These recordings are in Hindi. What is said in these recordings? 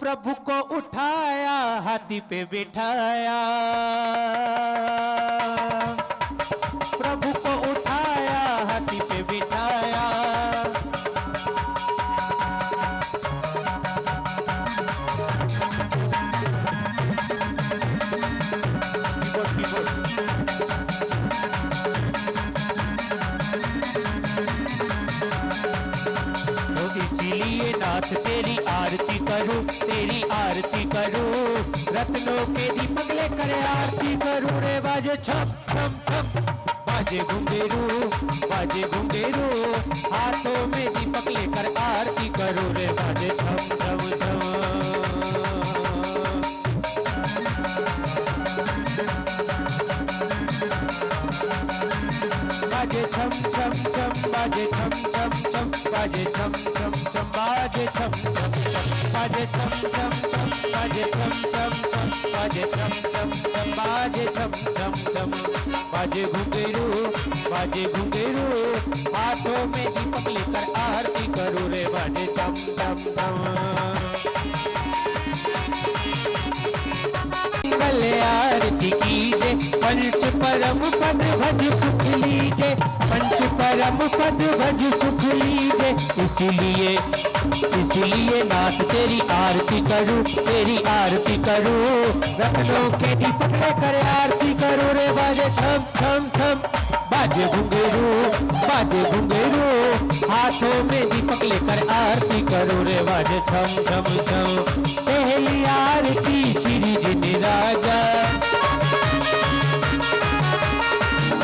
प्रभु को उठाया हाथी पे बिठाया, प्रभु को उठाया हाथी पे बिठाया। इसीलिए नाथ तेरी आरती करूं, तेरी आरती करूं, रत्नों के दीपक लेकर आरती करूं रे। बाजे छम छम छम बाजे घुंघरू, बाजे घुंघरू, हाथों में दीपक लेकर आरती करूं रे। बाजे छम छम छम, बाजे छम छम छम, बाजे छम छम छम, बाजे छम छम छम, बाजे छम छम छम, बाजे छम छम छम, बाजे छम छम छम, बाजे छम छम छम, बाजे छम छम छम, बाजे घुंघरू, बाजे घुंघरू, हाथों में दीपक लेकर आरती करूं रे। बाजे छम छम छम, मंगल आरती कीजे, पंच परम पद भज सुख लीजे, पंच परम पद भज सुख लीजे। इसीलिए इसीलिए नाथ तेरी आरती करूं, तेरी आरती करूं, रत्नों के दीपक लेकर आरती करूं रे। बाजे छम छम छम, बाजे घुंघरू, बाजे घुंघरू, हाथों में दीपक लेकर आरती करूं रे। बाजे छम छम छम, पहली आरती श्री जी राजा,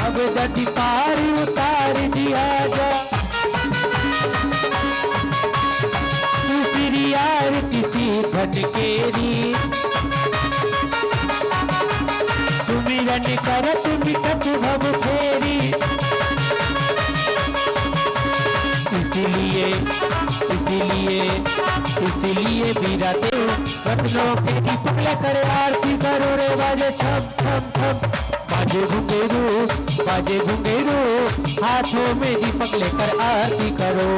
अब गति पार उतार दिया जा। दूसरी आरती सीधन केरी, सुमिरन करत बिकट भव फेरी। इसीलिए इसीलिए इसीलिए बीरा देव, रत्नों के दीपक लेकर आरती करो रे। बाजे छम छम छम, बाजे घुंघरू, बाजे घुंघरू, हाथों में दीपक लेकर आरती करो।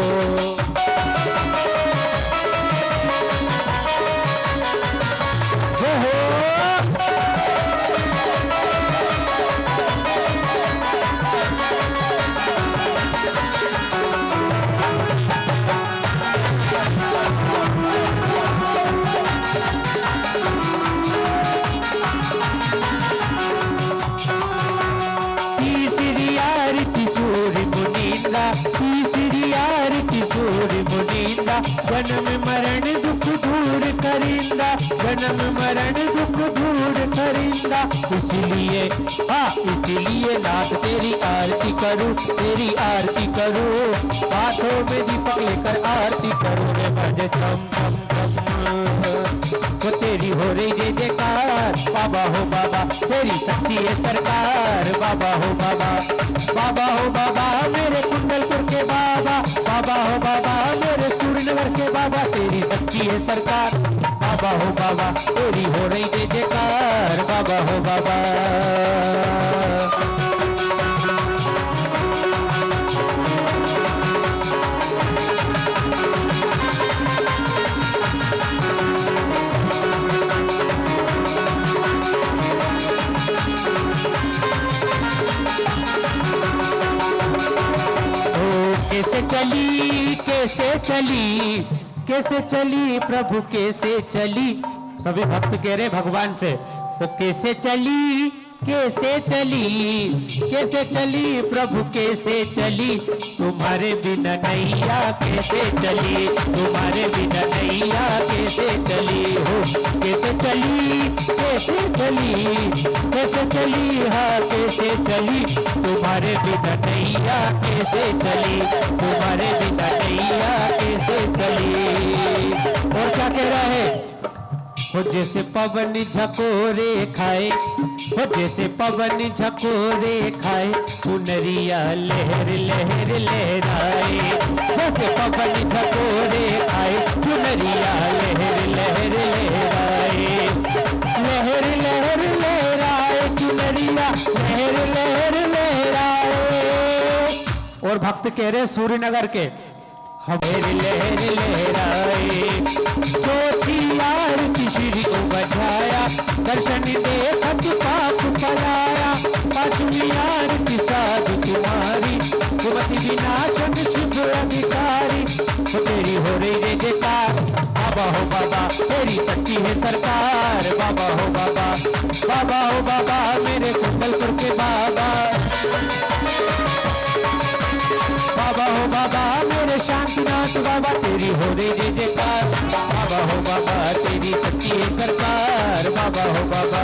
जय हो तीसरी आरती सूर्य मुनींदा, जन्म मरण दुख दूर करिंदा, जन्म मरण दुख दूर करिंदा। इसीलिए इसीलिए नाथ तेरी आरती करूं, तेरी आरती करूं, हाथों में दीपक लेकर आरती करूं रे। बाजे छम छम छम, वो तेरी हो रही जय जयकार, बाबा हो बाबा तेरी सच्ची है सरकार। बाबा हो बाबा, बाबा हो बाबा मेरे कुंडलपुर के बाबा, बाबा हो बाबा मेरे सूर्यनगर के बाबा, तेरी सच्ची है सरकार। बाबा हो बाबा तेरी हो रही जय जयकार, बाबा हो बाबा। कैसे चली कैसे चली कैसे चली प्रभु कैसे चली। सभी भक्त कह रहे भगवान से, वो कैसे चली कैसे चली, कैसे चली प्रभु कैसे चली। तुम्हारे बिना नैया कैसे चली, तुम्हारे बिना नैया कैसे चली हो। कैसे चली कैसे चली, कैसे चली हाँ कैसे चली। तुम्हारे बिना नैया कैसे चली, तुम्हारे बिना नैया कैसे चली। और क्या कह रहा है, हो जैसे पवन झकोरे खाए, हो जैसे पवन झकोरे खाए, चुनरिया लहर लहर लहराए। जैसे पवन झकोरे खाए, चुनरिया लहर लहर लहराए। लहर लहर लहराए, चुनरिया लहर लहर लहराए। और भक्त कह रहे सूर्यनगर के, हमें लहर लहराए। ज्योतिया विनाशन शुभ अधिकारी, तो तेरी हो रही जय जयकार। बाबा हो बाबा तेरी सच्ची है सरकार, बाबा हो बाबा, बाबा हो बाबा मेरे कुंडलपुर के बाबा, बाबा हो बाबा मेरे शांतिनाथ बाबा, तेरी हो रही जय जयकार। बाबा हो बाबा तेरी सच्ची है सरकार, बाबा हो बाबा।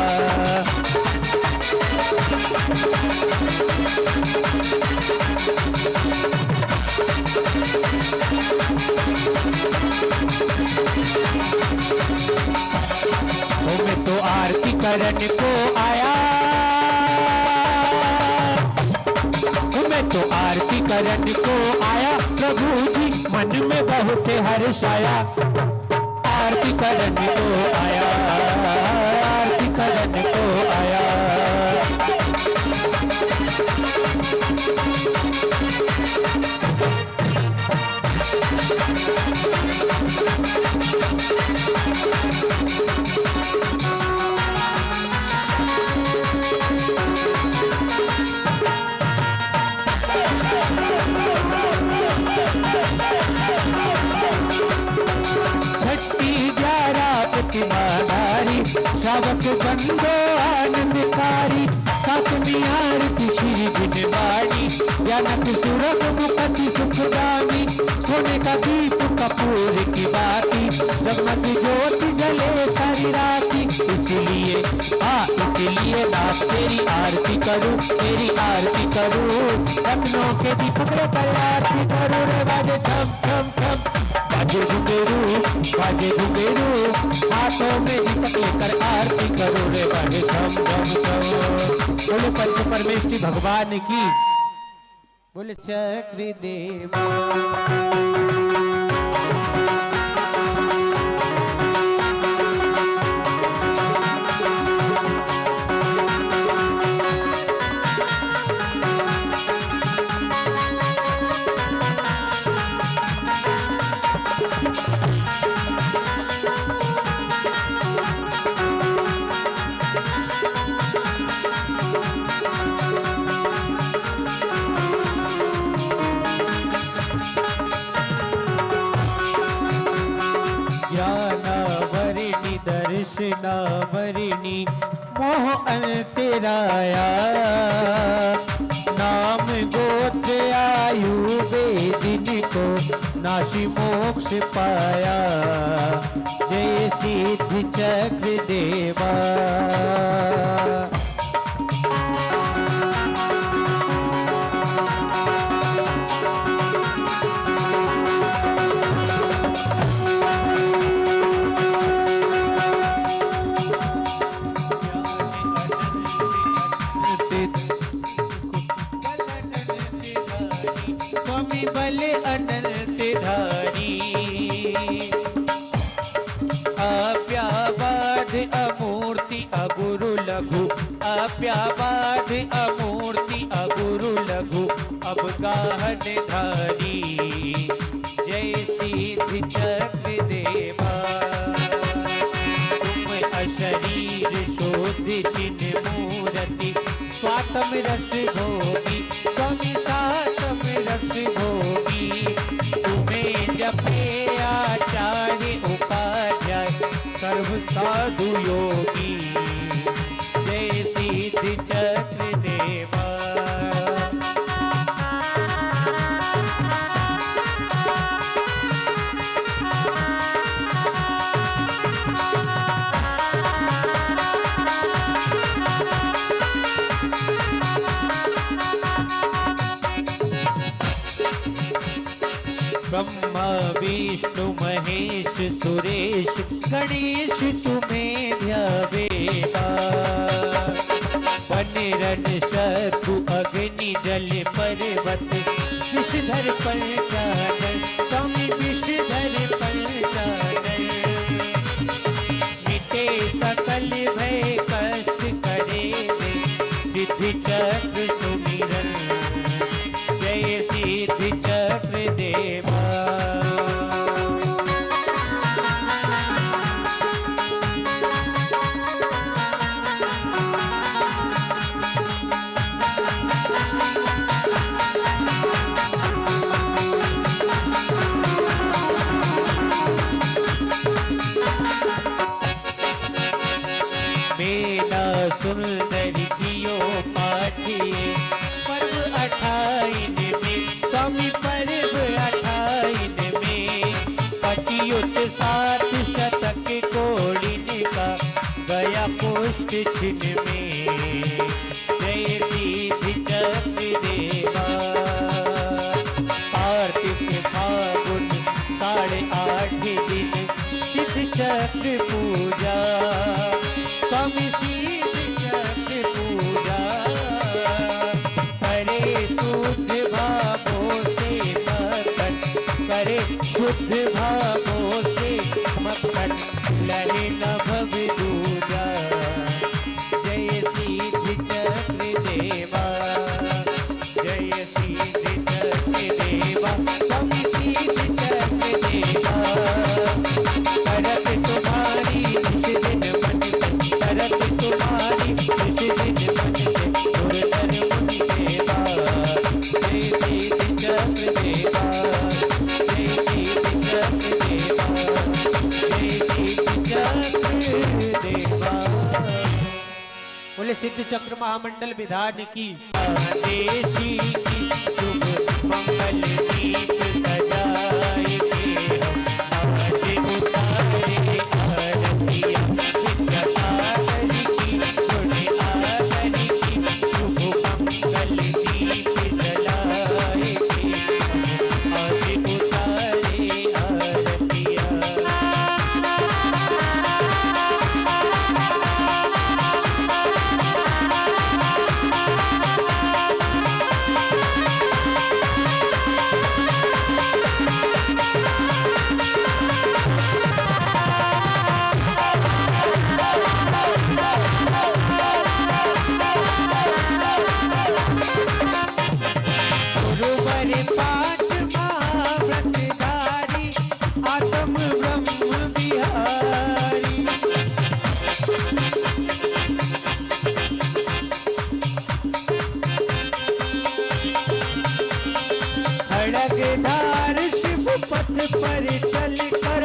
मैं तो आरती करने को आया, मैं तो आरती करने को आया, प्रभु जी मन में बहुत हर्ष आया। आरती करने को आया, आरती करने को आया। प्रतिमाधारी श्रावक बंदो आनंदकारी, सातवीं आरती श्री गुणवाणी, ज्ञानक सुरभ मुखति सुखदानी, सोने का दीप कपूर की बाती, जगमग ज्योति जले सारी राती। इसलिए इसलिए नाथ तेरी आरती करूं, तेरी आरती करूं, रत्नों के दीपक पर आरती करूं रे। बाजे छम छम छम बाजे घुंघरू, बाजे घुंघरू, हाथों में दीपक लेकर आरती करो रे। बाजे छम छम छम। बोले पंच परमेष्ठी भगवान की, बोले चक्र देव। दर्शनावरिणी मोह अंतराया, नाम गोत्र आयु वेदिनी को नाशी मोक्ष पाया। जय सिद्धि चक्र देवा। बल अनंत धारी, अप्याबाध अमूर्ति अगुरु लघु, अप्याबाध अमूर्ति अगुरु लघु, अब गाहन धारी। जय सिद्धि चक्र देवा। तुम अशरीर शोध चिन्ह मूर्ति, स्वातम रस भोगी स्वामी सातम रस भोगी। तुम्हें जपे आचार्य उपाध्याय सर्व साधु योगी। जय सिद्धि चक्र देवा। ब्रह्मा विष्णु महेश सुरेश गणेश तुम्हें ध्यावेगा। वनरन शत्रु अग्नि जल पर्वत विषधर पंचानन, स्वामी विषधर पंचानन। मिटे सकल भय कष्ट करे सिद्धि चक्र सुमिरन। जय सिद्धि चक्र देवा। पर्व 28 में पतियुत 7 शतक कोड़िन का गया पुष्ट छिन में। जय सिद्धि चक्र देवा कार्तिक फागुन 8.5 दिन सिद्ध चक्र पूजा स्वामी सिद्ध चक्र पूजा करे शुद्ध भावों से मक्खन करे शुद्ध भावों से मक्खन लहे न भव दूजा। जय सिद्ध चक्र देवा जय सिद्ध चक्र देवा स्वामी सिद्ध चक्र देवा। करत तुम्हारी निज दिन मन से करत तुम्हारी निज दिन मन से गुरुतर मुनि सेवा। जय सिद्ध चक्र देवा जय सिद्ध चक्र देवा जय सिद्ध चक्र देवा। बोले सिद्ध चक्र महामंडल विधान की देशी की शुभ मंगल दीप सजाए के हम आज उतारे आरतिया। विद्यासागर की गुण आगर की शुभ मंगल दीप जलाए के हम आज उतारे आरतिया। गुरुवर 5 महाव्रतधारी आत्म ब्रह्म बिहारी। खड़गधार शिव पथ पर चल कर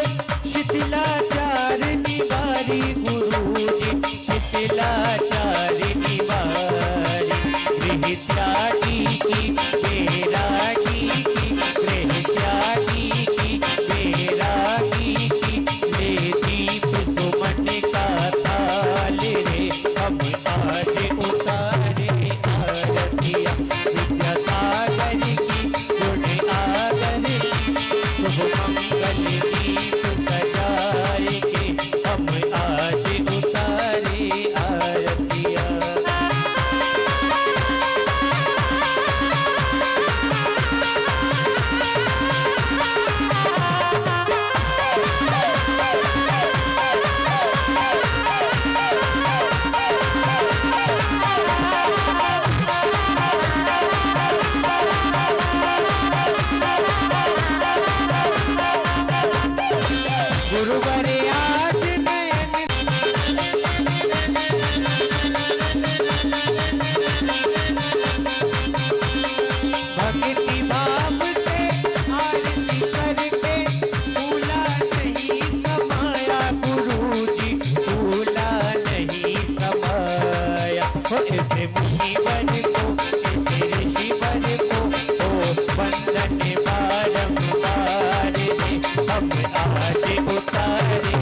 शिथिलाचार निवारी गुरुजी शिथिलाचार निवारी। गृह त्यागी की बैरागी की गृह त्यागी की बैरागी की ले दीप सुमन का थाल रे हम आज उतारे आरतिया। विद्यासागर की गुण आगर की शुभ मंगल दीप सजाए के हम आज उतारे आरतिया। गुरुवर आज नयन भक्ति भाव से आरती करके भूला नहीं समाया गुरुजी भूला नहीं समाया। ऐसे मुनिवर को ऐसे ऋषिवर को ओ वंदन बारंबार रे हम आज उतारे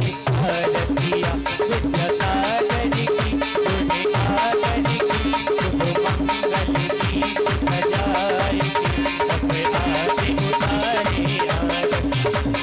आरतिया। विद्यासागर की गुण आगर की शुभ मंगल दीप सजाए के हम आज उतारे आरतिया।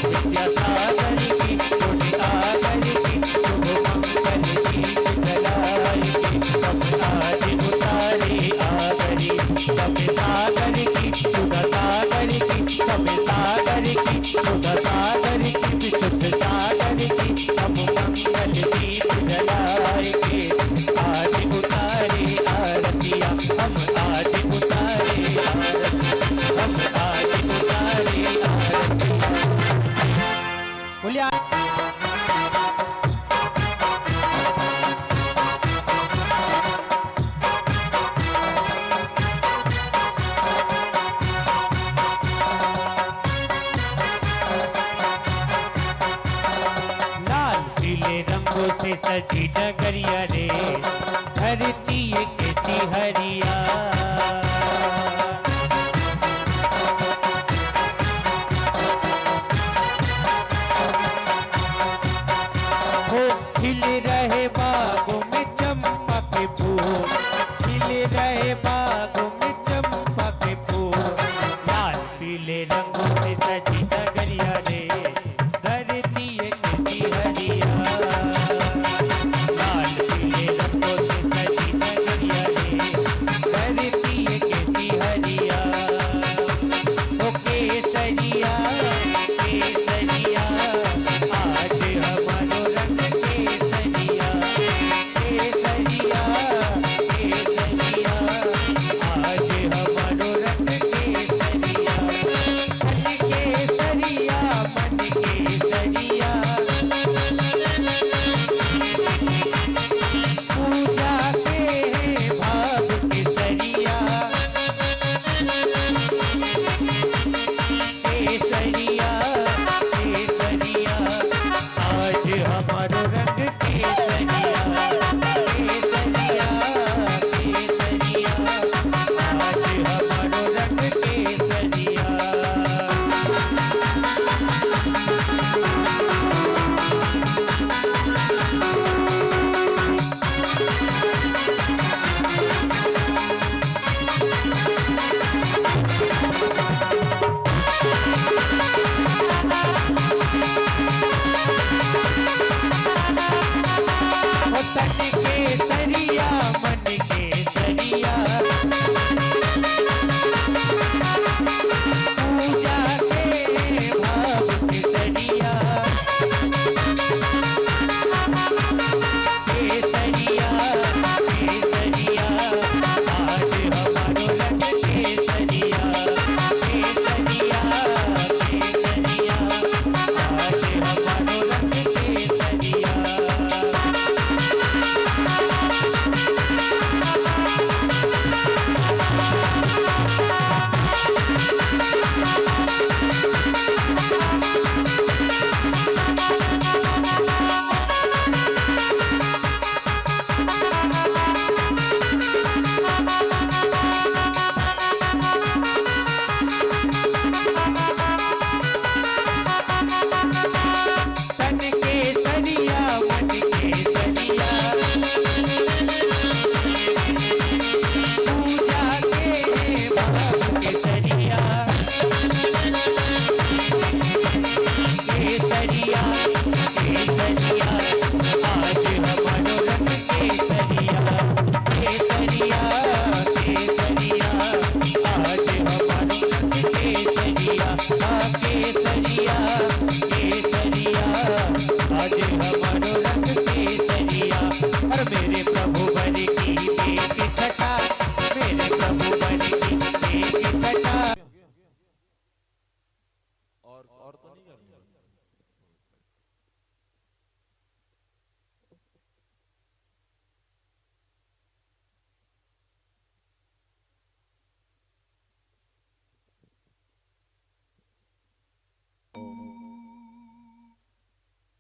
विद्यासागर की गुण आगर की शुभ मंगल दीप जलाए के हम आज उतारे आरतिया। सब सागर की सुधा सागर की सब सागर की सुधा सागर की विशुद्ध सागर की हम मंगल दीप जलाए के आज उतारे आरतिया। हम आज उतारे आरतिया हम आज उतारे आरतिया। बोलिए रंगों से सजी डगरिया रे धरती ये कैसी हरिया। रंगों से सजी नगरिया रे, धरती ये कैसी हरिया। लाल पीले रंगों से सजी नगरिया रे, धरती ये कैसी हरिया। ओ केसरिया केसरिया, आज हमारो रंग केसरिया। केसरिया केसरिया, आज हमारो रंग केसरिया। मन केसरिया मन केसरिया, पूजा के हैं भाव केसरिया। केसरिया केसरिया, आज हमारो रंग केसरिया। केसरिया केसरिया, आज हमारो रंग केसरिया। ओ तन केसरिया मन केसरिया, पूजा के भाव केसरिया। केसरिया केसरिया, आज हमारो रंग केसरिया। केसरिया केसरिया, आज हमारो रंग केसरिया। तन केसरिया मन केसरिया, पूजा के भाव केसरिया। केसरिया केसरिया, आज हमारो रंग केसरिया। केसरिया केसरिया, आज हमारो रंग केसरिया। केसरिया केसरिया, आज हमारो रंग केसरिया। और मेरे प्रभु बन की एक छटा, मेरे प्रभु बन की एक छटा। और तो नहीं करनी।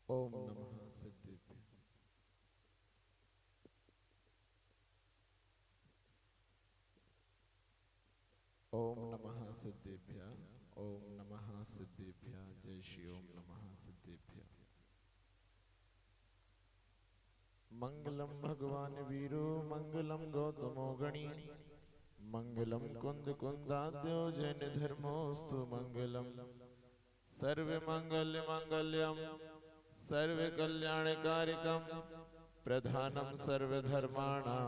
ओम नमः सिद्धेभ्य। ओम नमः सिद्धेभ्य। ओम नमः सिद्धेभ्य। जय श्री ओम नमः सिद्धेभ्य। मंगलम भगवान वीरो मंगलम गौतमो गणी, मंगलम कुंद कुंदाद्यो जैन धर्मोस्तु मंगलम। सर्व मंगल मंगल्यम सर्व कल्याणकारिकम, प्रधानम सर्वधर्माणां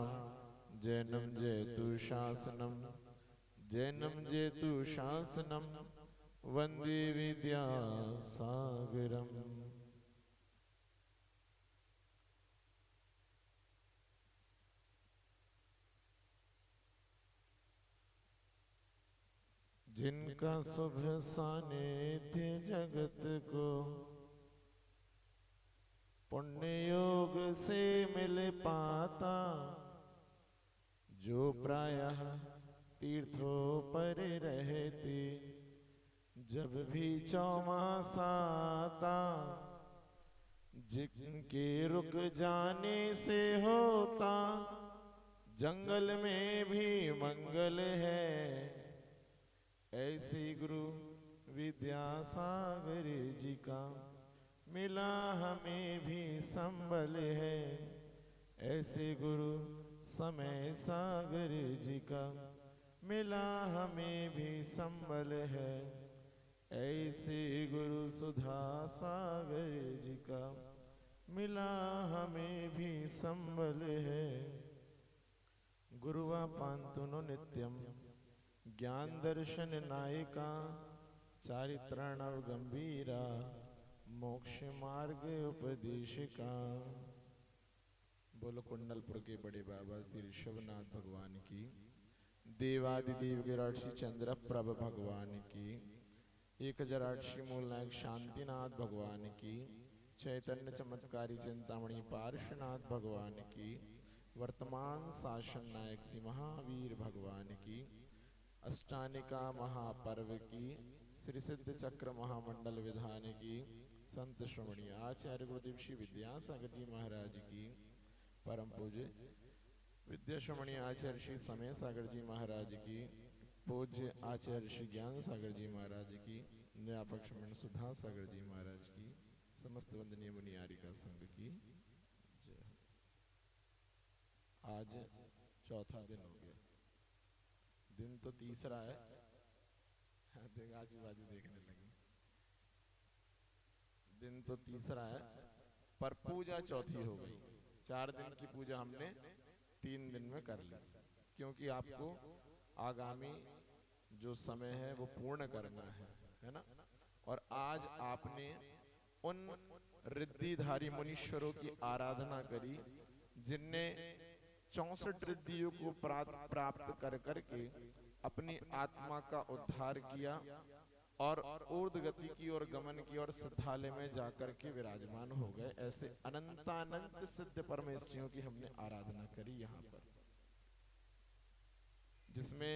जैनम जयतु शासनम। जैनम जयतु शासनम, वंदे विद्यासागरम। जिनका शुभ सानिध्य जगत को पुण्य योग से मिल पाता, जो प्रायः तीर्थों पर रहते जब भी चौमास आता, जिनके रुक जाने से होता जंगल में भी मंगल है। ऐसे गुरु विद्यासागर जी का मिला हमें भी संबल है। ऐसे गुरु समय सागर जी का मिला हमें भी संबल है। जैसे गुरु सुधा सागर जी का मिला हमें भी संबल है। गुरुवा पांतुनो नित्यम ज्ञान दर्शन नायिका चारित्रणव गंभीरा मोक्ष मार्ग उपदेशिका। बोलो कुंडलपुर के बड़े बाबा श्री ऋषभनाथ भगवान की, देवादिदेव गिराक्षी चंद्र प्रभ भगवान की, 1008 मूलनायक शांतिनाथ भगवान की, चैतन्य चमत्कारी चिंतामणि पार्श्वनाथ भगवान की, वर्तमान शासन नायक श्री महावीर भगवान की, अष्टानिका महापर्व की, श्री सिद्ध चक्र महामंडल विधान की, संत श्रमणीय आचार्य गुरुदेव श्री विद्यासागर जी महाराज की, परम पूज्य विद्या श्रमणीय आचार्य श्री समय सागर जी महाराज की, पूज्य आचार्य श्री ज्ञान सागर जी महाराज की, न्यापक श्रमण सुधा सागर जी महाराज की, समस्त वंदनीय मुनियारिका संघ की जय। आज चौथा दिन हो गया, दिन तो तीसरा है, आजू बाजू देखने लगे, दिन तो तीसरा है पर पूजा चौथी हो गई। 4 दिन की पूजा हमने 3 दिन में कर ली, क्योंकि आपको आगामी जो समय है वो पूर्ण करना है ना। और आज आपने उन रिद्धिधारी मुनीश्वरों की आराधना करी जिनने 64 रिद्धियों को प्राप्त कर करके अपनी आत्मा का उद्धार किया और ऊर्ध गति की ओर गमन की और सिद्धालय में जाकर के विराजमान हो गए। ऐसे अनंतानंत सिद्ध परमेश्वरियों की हमने आराधना करी यहाँ पर, जिसमें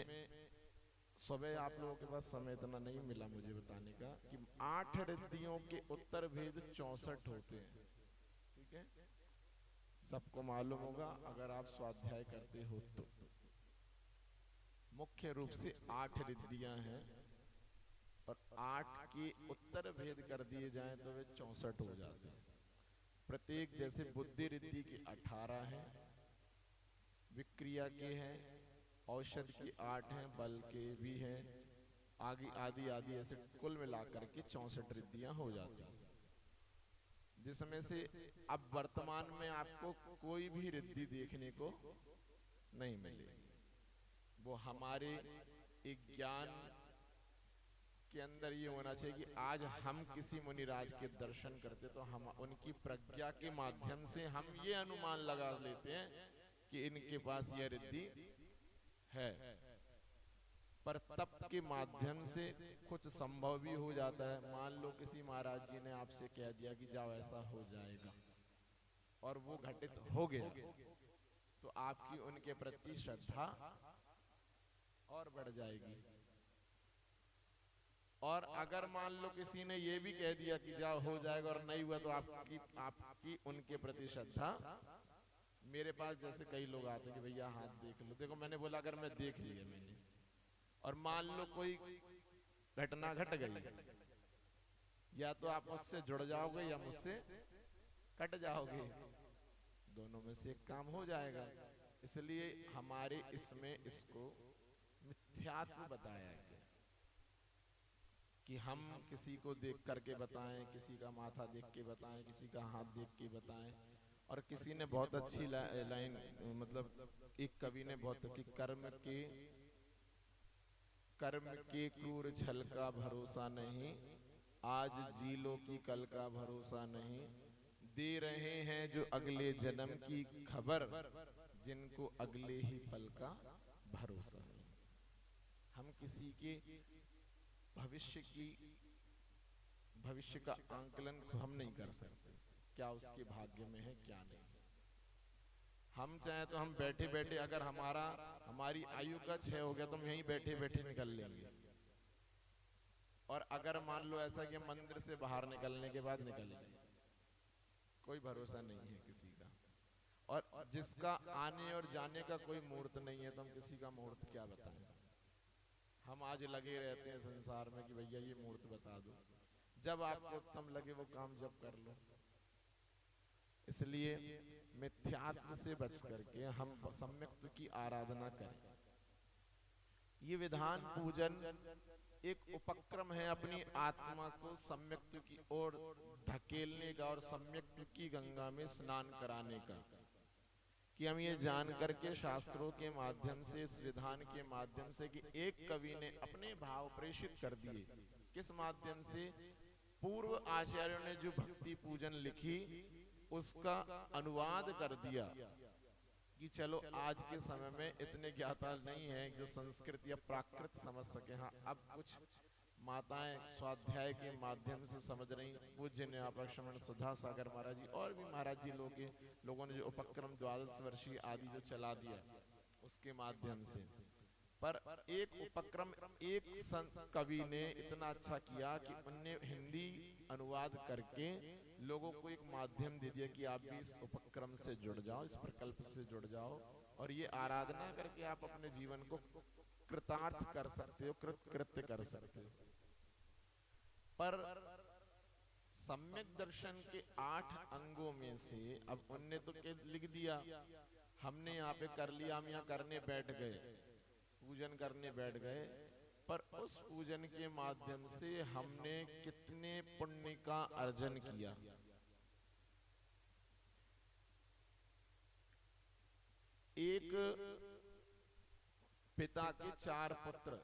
सुबह आप लोगों के पास समय इतना नहीं मिला मुझे बताने का कि 8 रिद्धियों के उत्तर भेद 64 होते हैं। ठीक है, सबको मालूम होगा अगर आप स्वाध्याय करते हो तो। मुख्य रूप से 8 रिद्धियां हैं और 8 के उत्तर भेद कर दिए जाएं तो वे 64 हो जाते हैं। प्रत्येक जैसे बुद्धि रिद्धि के 18 हैं, विक्रिया के हैं, औषध की 8 हैं, बल के भी हैं, आदि आदि आदि ऐसे कुल मिलाकर के 64 रिद्धियां हो जाती हैं। जिसमें से अब वर्तमान में आपको कोई भी रिद्धि देखने को नहीं मिलेगी। वो हमारे एक ज्ञान के अंदर ये होना चाहिए कि आज हम किसी मुनिराज के दर्शन करते तो हम उनकी प्रज्ञा के माध्यम से हम ये अनुमान लगा लेते हैं कि इनके पास यह रिद्धि है, पर तप के माध्यम से कुछ संभव भी हो जाता है। मान लो किसी महाराज जी ने आपसे कह दिया कि जाओ ऐसा हो जाएगा और वो घटित हो गया, तो आपकी उनके प्रति श्रद्धा और बढ़ जाएगी। और अगर मान लो किसी ने ये भी कह दिया कि जाओ हो जाएगा और नहीं हुआ, तो आपकी उनके प्रति श्रद्धा। मेरे पास जैसे कई लोग आते हैं कि भैया हाथ देख लो, देखो मैंने बोला अगर मैं देख लिया मैंने, और मान लो कोई घटना घट गई, या तो आप मुझसे जुड़ जाओगे या मुझसे कट जाओगे, दोनों में से एक काम हो जाएगा। इसलिए हमारे इसमें इसको मिथ्यात्व बताया गया कि हम किसी को देख करके बताएं, किसी का माथा देख के बताएं, किसी का हाथ देख के बताएं। और किसी ने बहुत अच्छी लाइन, मतलब एक कवि ने बहुत कि कर्म के क्रूर छल का भरोसा नहीं, आज जी लो की कल का भरोसा नहीं, दे रहे हैं जो अगले जन्म की खबर, जिनको अगले ही पल का भरोसा नहीं। हम किसी के भविष्य का आंकलन हम नहीं कर सकते, क्या उसके भाग्य में है क्या नहीं। हम चाहे तो हम बैठे बैठे, अगर हमारी आयु का 6 हो गया तो हम यहीं बैठे बैठे निकल लेंगे, और अगर मान लो ऐसा कि मंदिर से बाहर निकलने के बाद निकल लेंगे, कोई भरोसा नहीं है किसी का। और जिसका आने और जाने का कोई मुहूर्त नहीं है, तो हम किसी का मुहूर्त क्या बताएं। हम आज लगे रहते हैं संसार में कि भैया ये मुहूर्त बता दो, जब आपको उत्तम लगे वो काम जब कर लो। इसलिए मिथ्यात्व से बच करके हम सम्यक्त की आराधना करें। ये विधान पूजन एक उपक्रम है अपनी आत्मा को सम्यक्त्व की ओर धकेलने का और सम्यक्त्व की गंगा में स्नान कराने का, कि हम ये जान करके शास्त्रों के माध्यम से, इस विधान के माध्यम से, कि एक कवि ने अपने भाव प्रेषित कर दिए। किस माध्यम से? पूर्व आचार्यों ने जो भक्ति पूजन लिखी उसका अनुवाद कर दिया, कि चलो आज के समय में इतने ज्ञाता नहीं है जो संस्कृत या प्राकृत समझ सके। हाँ, अब कुछ माताएं स्वाध्याय के माध्यम से समझ रही। पूज्य न्यायपाल श्रवण सुधा सागर महाराज जी और भी महाराज जी लोगों ने जो उपक्रम 12 वर्षीय आदि जो चला दिया उसके माध्यम से, पर एक उपक्रम एक कवि ने इतना अच्छा किया कि उनने हिंदी अनुवाद करके लोगों को एक माध्यम दे दिया कि आप भी इस उपक्रम से जुड़ जाओ, इस प्रकल्प से जुड़ जाओ, और ये आराधना करके आप अपने जीवन को कृतार्थ कर सकते हो, कृत्य कर सकते हो। पर सम्यक दर्शन के 8 अंगों में से अब उनने तो लिख दिया, हमने यहाँ पे कर लिया, हम यहाँ करने बैठ गए, पूजन करने बैठ गए, पर उस पूजन के माध्यम से हमने कितने पुण्य का अर्जन किया। एक पिता के 4 पुत्र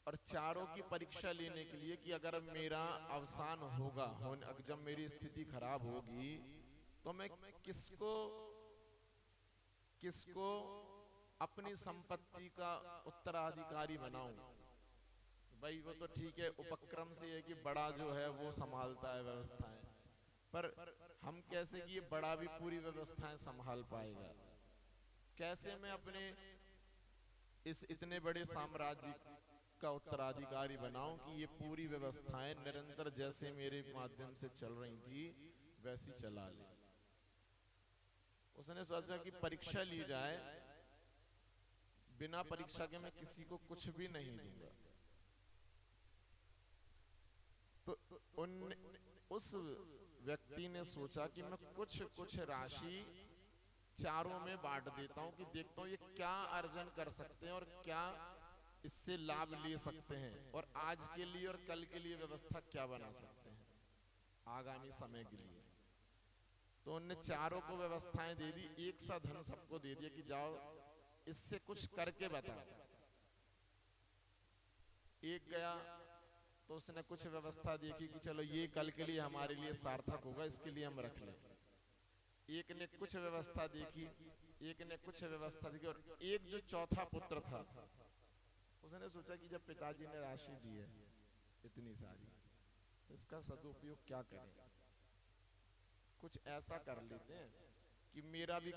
और चारों की परीक्षा लेने के लिए कि अगर मेरा अवसान होगा, जब मेरी स्थिति खराब होगी तो मैं किसको अपनी संपत्ति का उत्तराधिकारी बनाऊं। भाई वो तो ठीक है, उपक्रम से है कि बड़ा जो है वो संभालता है व्यवस्थाएं, पर हम कैसे कि ये बड़ा भी पूरी व्यवस्थाएं संभाल पाएगा? कैसे मैं अपने इस इतने बड़े साम्राज्य का उत्तराधिकारी बनाऊं कि ये पूरी व्यवस्थाएं निरंतर जैसे मेरे माध्यम से चल रही थी वैसी चला ले। उसने सोचा कि परीक्षा ली जाए, बिना परीक्षा के मैं किसी को कुछ भी नहीं दूंगा। तो उस व्यक्ति ने सोचा कि मैं कुछ राशि चारों में बांट देता हूं, कि देखता हूं ये क्या अर्जन कर सकते हैं और क्या इससे लाभ ले सकते हैं, और आज के लिए और कल के लिए व्यवस्था क्या बना सकते हैं आगामी समय के लिए। तो उनने चारों को व्यवस्थाएं दे दी, एक सा धन सबको दे दिया कि जाओ इससे कुछ करके बताओ। एक गया तो उसने कुछ व्यवस्था देखी कि चलो ये कल के लिए हमारे लिए सार्थक होगा, इसके लिए हम रख लें। एक ने कुछ व्यवस्था देखी, एक ने कुछ व्यवस्था देखी, और एक जो चौथा पुत्र था उसने सोचा कि जब पिताजी ने राशि दी है इतनी सारी, इसका सदुपयोग क्या करें, कुछ ऐसा कर लेते हैं कि मेरा भी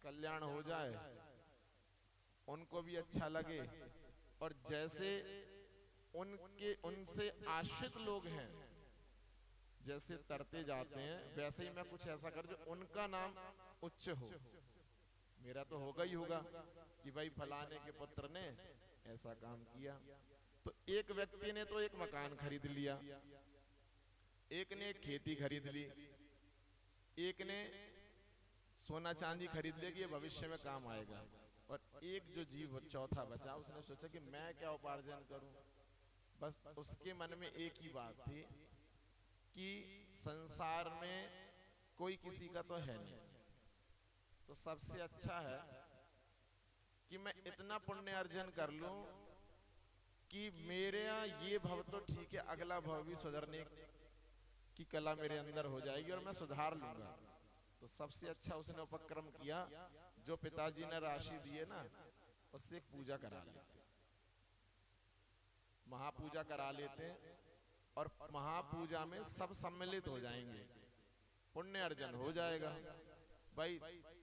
कल्याण हो जाए, उनको भी अच्छा लगे, और जैसे उनसे आश्रित लोग हैं जैसे तरते जाते हैं, वैसे ही मैं कुछ ऐसा कर जो उनका नाम उच्च हो। मेरा तो होगा ही होगा कि भाई फलाने के पुत्र ने ऐसा काम किया। तो एक व्यक्ति ने तो एक मकान खरीद लिया, एक ने एक खेती खरीद ली, एक ने सोना चांदी खरीद लिया कि ये भविष्य में काम आएगा, और एक जो जीव चौथा बचा उसने सोचा कि मैं क्या उपार्जन करूं। बस उसके मन में एक ही बात थी कि संसार में कोई किसी का तो है नहीं, तो सबसे अच्छा है कि मैं इतना पुण्य अर्जन कर लूं कि मेरे ये भव तो ठीक है, अगला भव भी सुधरने की कला मेरे अंदर हो जाएगी और मैं सुधार लूंगा। तो सबसे अच्छा उसने उपक्रम किया, जो पिताजी ने राशि दी है ना उससे एक पूजा करा लेते, महापूजा करा लेते हैं, और महापूजा में सब सम्मिलित हो जाएंगे, पुण्य अर्जन हो जाएगा। भाई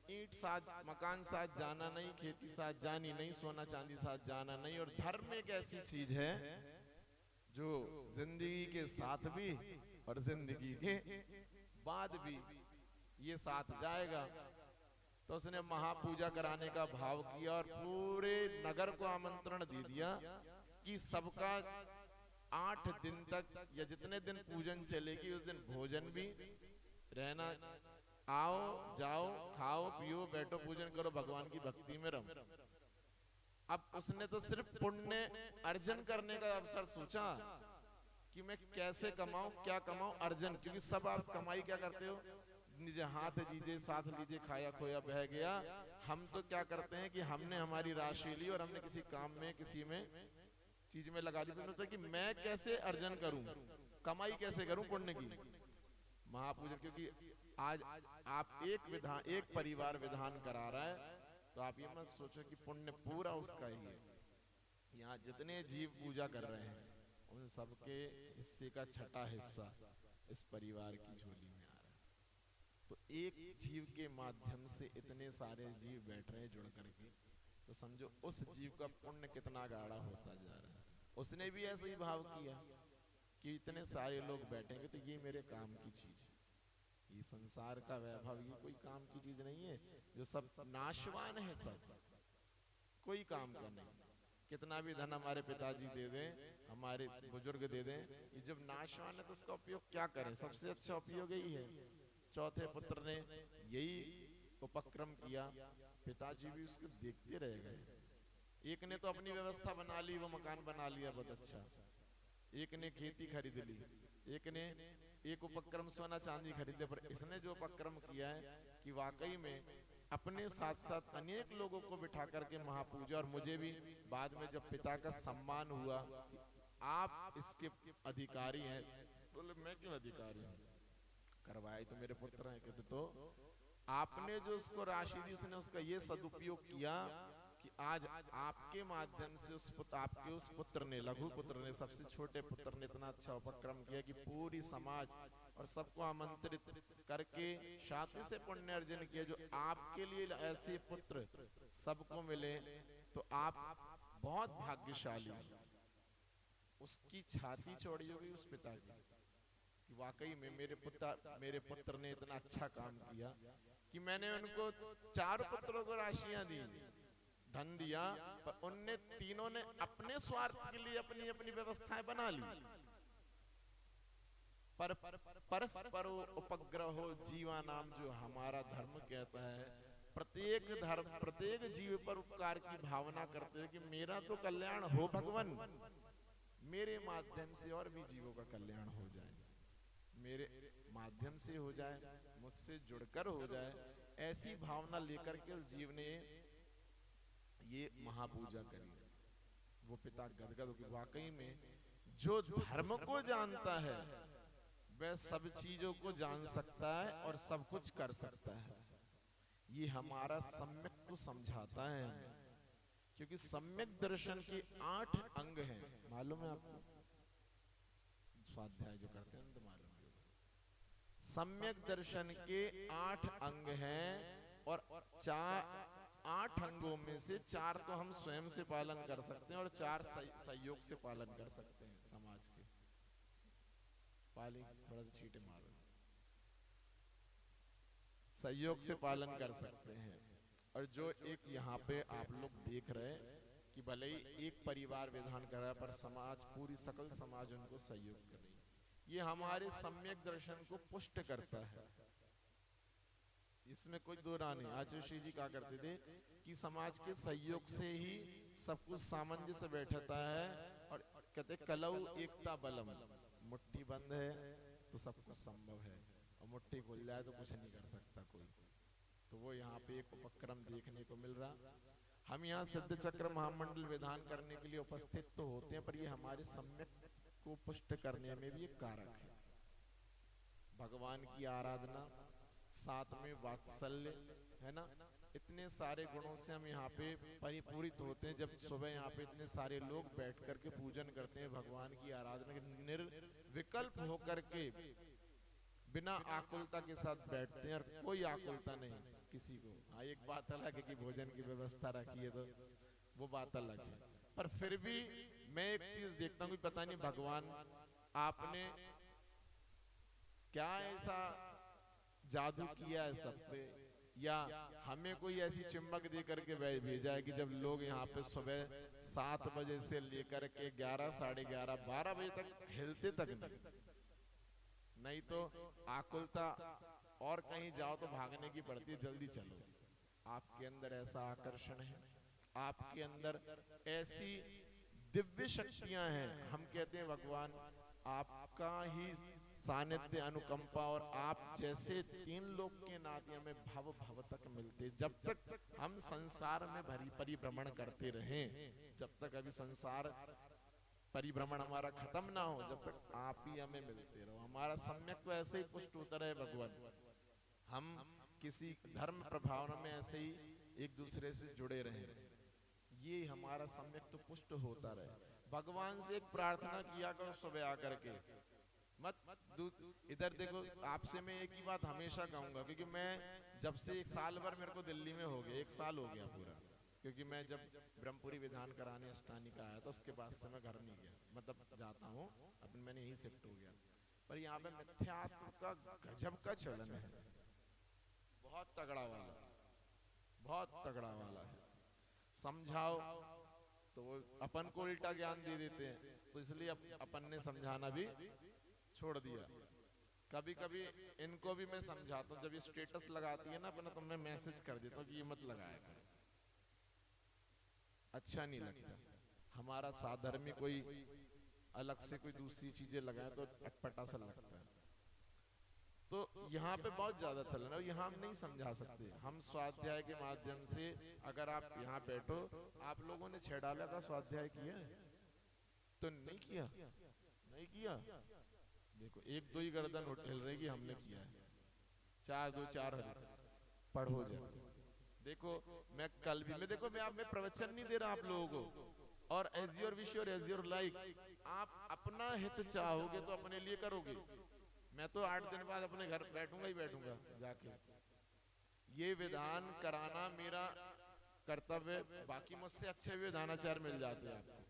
ईंट साथ मकान साथ जाना नहीं, खेती साथ जानी नहीं, सोना चांदी साथ जाना नहीं, और धर्म एक ऐसी चीज है जो जिंदगी के साथ भी और जिंदगी के बाद भी ये साथ जाएगा। तो उसने महापूजा कराने का भाव किया और पूरे नगर को आमंत्रण दे दिया कि सबका 8 दिन तक या जितने दिन पूजन चलेगी उस दिन भोजन भी रहना, आओ जाओ खाओ पियो बैठो पूजन करो, भगवान की भक्ति में रहो। अब उसने तो सिर्फ पुण्य अर्जन करने का अवसर सोचा कि मैं कैसे कमाऊं, क्या कमाऊं, अर्जन। क्योंकि सब आप कमाई क्या करते हो, निजे हाथ जीजे साथ लीजिए खाया खोया बह गया। हम तो क्या करते हैं कि हमने हमारी राशि ली और हमने किसी काम में किसी में चीज में लगा दी, तो सोचा कि मैं कैसे अर्जन करूं, कमाई कैसे करूं पुण्य की। महापूजन, क्योंकि आज आप एक परिवार विधान करा रहा है, तो आप ये मत सोचो कि पुण्य पूरा उसका ही है। यहाँ जितने जीव पूजा कर रहे हैं उन सबके हिस्से का छठा हिस्सा इस परिवार की झोली में आ रहा है। तो एक जीव के माध्यम से इतने सारे जीव बैठ रहे हैं जुड़ करके, तो समझो उस जीव का पुण्य कितना गाढ़ा होता जा रहा है। उसने भी ऐसे ही भाव किया कि इतने सारे लोग बैठेंगे तो ये मेरे काम की चीज, ये संसार का वैभव ये कोई काम की चीज नहीं है, जो सब नाशवान है, सब कोई काम का नहीं। कितना भी धन हमारे पिताजी दे दें, हमारे बुजुर्ग दे दें, ये जब नाशवान है तो उसका उपयोग क्या करें। सबसे अच्छा उपयोग यही है। चौथे पुत्र ने यही उपक्रम किया, पिताजी भी उसको देखते रह गए। एक ने तो अपनी व्यवस्था बना ली, वो मकान बना लिया बहुत अच्छा, एक ने खेती खरीद ली, एक उपक्रम सोना चांदी खरीदे। पर इसने जो उपक्रम किया है कि वाकई में अपने साथ साथ अनेक लोगों को बिठा करके महापूजा, और मुझे भी बाद में जब पिता का सम्मान हुआ कि आप इसके अधिकारी हैं, बोले मैं क्यों अधिकारी हूं, करवाए तो मेरे पुत्र हैं। कहते तो आपने जो उसको राशि दी उसने उसका ये सदुपयोग किया कि आज आपके माध्यम से आपके उस पुत्र ने, लघु पुत्र ने, सबसे छोटे पुत्र ने इतना अच्छा उपक्रम किया कि पूरी समाज और सबको आमंत्रित करके शादी से पुण्य अर्जन किया। जो आपके लिए ऐसे पुत्र सबको मिले तो आप बहुत भाग्यशाली। उसकी छाती चौड़ी हो गई उस पिता की कि वाकई में मेरे पुत्र ने इतना अच्छा काम किया कि मैंने उनको 4 पुत्रों को राशियां दी, धन दिया, पर उनने तीनों ने अपने स्वार्थ के लिए अपनी अपनी व्यवस्थाएं बना ली। पर परस्परो उपग्रहो जीवा नाम जो हमारा धर्म कहता है, प्रत्येक जीव पर उपकार की भावना करते हुए कि मेरा तो कल्याण हो भगवान, मेरे माध्यम से और भी जीवों का कल्याण हो जाए, मेरे माध्यम से हो जाए, मुझसे जुड़कर हो जाए, ऐसी भावना लेकर के उस जीव ने ये महापूजा करी। वो पिता गदगद हो, वाकई में जो धर्म को जानता है वह सब चीजों को जान सकता है और सब कुछ कर सकता है। ये हमारा सम्यक को समझाता है, क्योंकि सम्यक दर्शन के 8 अंग हैं, मालूम है आपको? स्वाध्याय जो करते हैं तो मालूम है। सम्यक दर्शन के 8 अंग हैं और 8 अंगों में से 4 तो हम स्वयं से पालन कर सकते हैं और 4 सहयोग से पालन कर सकते हैं। समाज के पाली थोड़ा सा छींटे मारो, सहयोग से पालन कर सकते हैं। और जो एक यहाँ पे आप लोग देख रहे हैं कि भले ही एक परिवार विधान कर रहा है पर समाज, पूरी सकल समाज उनको सहयोग कर रही है, ये हमारे सम्यक दर्शन को पुष्ट करता है। इसमें कोई दो राह नहीं। आचार्य जी कहा करते थे कि समाज के सहयोग से ही सब कुछ सामंजस्य बैठता है, और कहते कलऊ एकता बलम, मुट्ठी बंद है तो सब कुछ संभव है, और मुट्ठी खुल जाए तो कुछ नहीं कर सकता कोई। तो वो यहाँ पे एक उपक्रम देखने को मिल रहा। हम यहाँ सिद्ध चक्र महामंडल विधान करने के लिए उपस्थित तो होते हैं, पर ये हमारे सम्यक को पुष्ट करने में भी एक कारक है। भगवान की आराधना, साथ में वात्सल्य है ना, इतने सारे गुणों से हम यहाँ पे परिपूरित होते हैं। जब सुबह यहाँ पे इतने सारे लोग बैठ करके पूजन करते हैं, भगवान की आराधना निर्विकल्प होकर के बिना आकुलता के साथ बैठते हैं, और कोई आकुलता नहीं किसी को। हाँ, एक बात अलग है कि भोजन की व्यवस्था रखी है तो वो बात अलग है, पर फिर भी मैं एक चीज देखता हूँ, पता नहीं भगवान आपने क्या ऐसा जादू किया है सब पे, या हमें कोई ऐसी चिंबक दे करके भेजा है कि जब लोग यहाँ पे सुबह 7 बजे से लेकर के 11, साढ़े 11, 12 बजे तक हिलते तक नहीं तो आकुलता, और कहीं जाओ तो भागने की पड़ती है, जल्दी चलो। आपके अंदर ऐसा आकर्षण है, आपके अंदर ऐसी दिव्य शक्तियां हैं। हम कहते हैं भगवान आपका ही सानिध्य, अनुकंपा और आप जैसे तीन लोक के नाते हमें भव भव तक मिलते। जब तक हम संसार में भरी परिभ्रमण करते रहें, जब तक अभी संसार परिभ्रमण हमारा खत्म ना हो, जब तक आप ही हमें मिलते रहो। हमारा सम्यक तो ऐसे ही पुष्ट होता रहे भगवान, हम किसी धर्म प्रभावना में ऐसे ही एक दूसरे से जुड़े रहे, ये हमारा सम्यक तो पुष्ट होता रहे। भगवान से एक प्रार्थना किया करो सुबह आकर के, मत इधर देखो। आपसे मैं एक ही बात हमेशा कहूंगा, क्योंकि मैं जब से 1 साल भर मेरे को दिल्ली में हो गया, 1 साल हो गया पूरा, क्योंकि मैं जब ब्रह्मपुरी विधान कराने अष्टानी का आया था, उसके बाद से मैं घर नहीं गया, मतलब जाता हूँ अपन, मैंने यहीं शिफ्ट हो गया। पर यहाँ पे मिथ्यात्व का गजब का चलन है, बहुत तगड़ा वाला, बहुत तगड़ा वाला है। समझाओ तो वो अपन को उल्टा ज्ञान दे देते हैं, तो इसलिए अपन ने समझाना भी छोड़ दिया। कभी कभी इनको भी मैं समझाता हूँ, जब ये स्टेटस लगाती है ना अपना, तो मैं मैसेज कर देता हूँ कि ये मत लगाया कर, अच्छा नहीं लगता। हमारा साधर्मी कोई अलग से कोई दूसरी चीजें लगाए तो अटपटा सा लगता है। तो यहाँ पे बहुत ज्यादा चलन है, यहाँ हम नहीं समझा सकते। हम स्वाध्याय के माध्यम से, अगर आप यहाँ बैठो, आप लोगों ने छेड़ाला का स्वाध्याय किया है? तो नहीं किया, नहीं किया। देखो 1-2 ही गर्दन हिल रही कि हमने किया है, 4-2-4 पढ़ो जाए। देखो मैं कल भी, मैं देखो मैं प्रवचन नहीं दे रहा आप लोगों को, और एज योर विश और एज योर लाइक, आप अपना हित चाहोगे तो अपने लिए करोगे। मैं तो 8 दिन बाद अपने घर बैठूंगा ही बैठूंगा जाके, ये विधान कराना मेरा कर्तव्य। बाकी मुझसे अच्छे विधानाचार्य मिल जाते हैं आपको,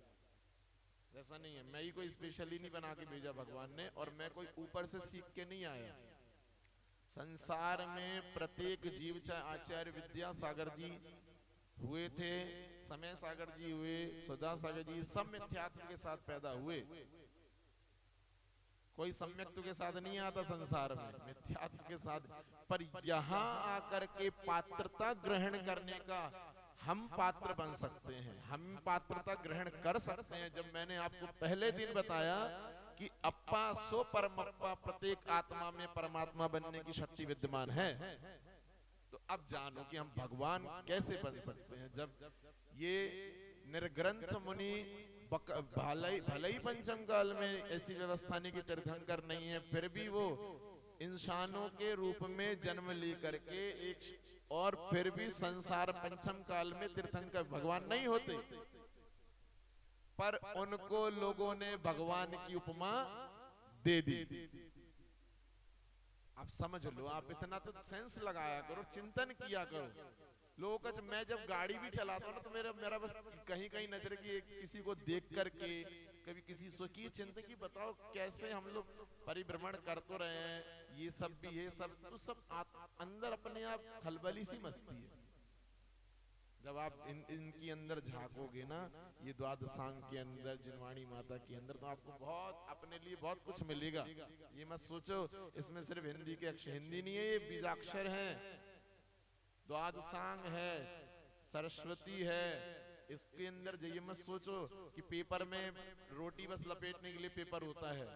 ऐसा नहीं है। मैं ही कोई स्पेशली नहीं बना के भेजा भगवान ने, और मैं कोई ऊपर से सीख के नहीं आया। संसार में प्रत्येक जीव, चाहे आचार्य विद्यासागर जी हुए थे, समय सागर जी हुए, सुधा सागर जी, सब मिथ्यात्व के साथ पैदा हुए। कोई सम्यक्त्व के साथ नहीं आता संसार में, मिथ्यात्व के साथ। पर यहाँ आकर के पात्रता ग्रहण करने का हम पात्र बन सकते हैं, हम पात्रता ग्रहण कर सकते हैं। जब मैंने आपको पहले दिन बताया कि अप्पा सो परमप्पा, प्रत्येक आत्मा में परमात्मा बनने की शक्ति विद्यमान है, तो अब जानो कि हम भगवान कैसे बन सकते हैं। जब ये निर्ग्रंथ मुनि भले ही पंचम काल में ऐसी व्यवस्था नहीं कि तीर्थंकर नहीं है, फिर भी वो इंसानों के रूप में जन्म ली करके एक, और फिर भी संसार पंचम काल में तीर्थंकर भगवान नहीं होते, पर उनको लोगों ने भगवान की उपमा दे दी। आप समझ लो, आप इतना तो सेंस लगाया करो, चिंतन किया करो। लोगों का, मैं जब गाड़ी भी चलाता हूँ ना, तो मेरा बस कहीं कहीं नजर की किसी को देख करके, कभी किसी सोचिए चिंतन की, बताओ कैसे हम लोग परिभ्रमण कर तो रहे हैं, ये सब भी, ये सब तो सब अंदर अपने आप खलबली सी मस्ती है। जब आप इनकी अंदर झांकोगे ना, ये द्वादशांग के अंदर, जिनवाणी माता के अंदर, तो आपको बहुत अपने लिए बहुत कुछ मिलेगा। ये मत सोचो इसमें सिर्फ हिंदी के अक्षर, हिंदी नहीं है, ये बीजाक्षर हैं, द्वादशांग है, सरस्वती है। इसके अंदर ये मत सोचो कि पेपर में रोटी बस लपेटने के लिए पेपर होता है।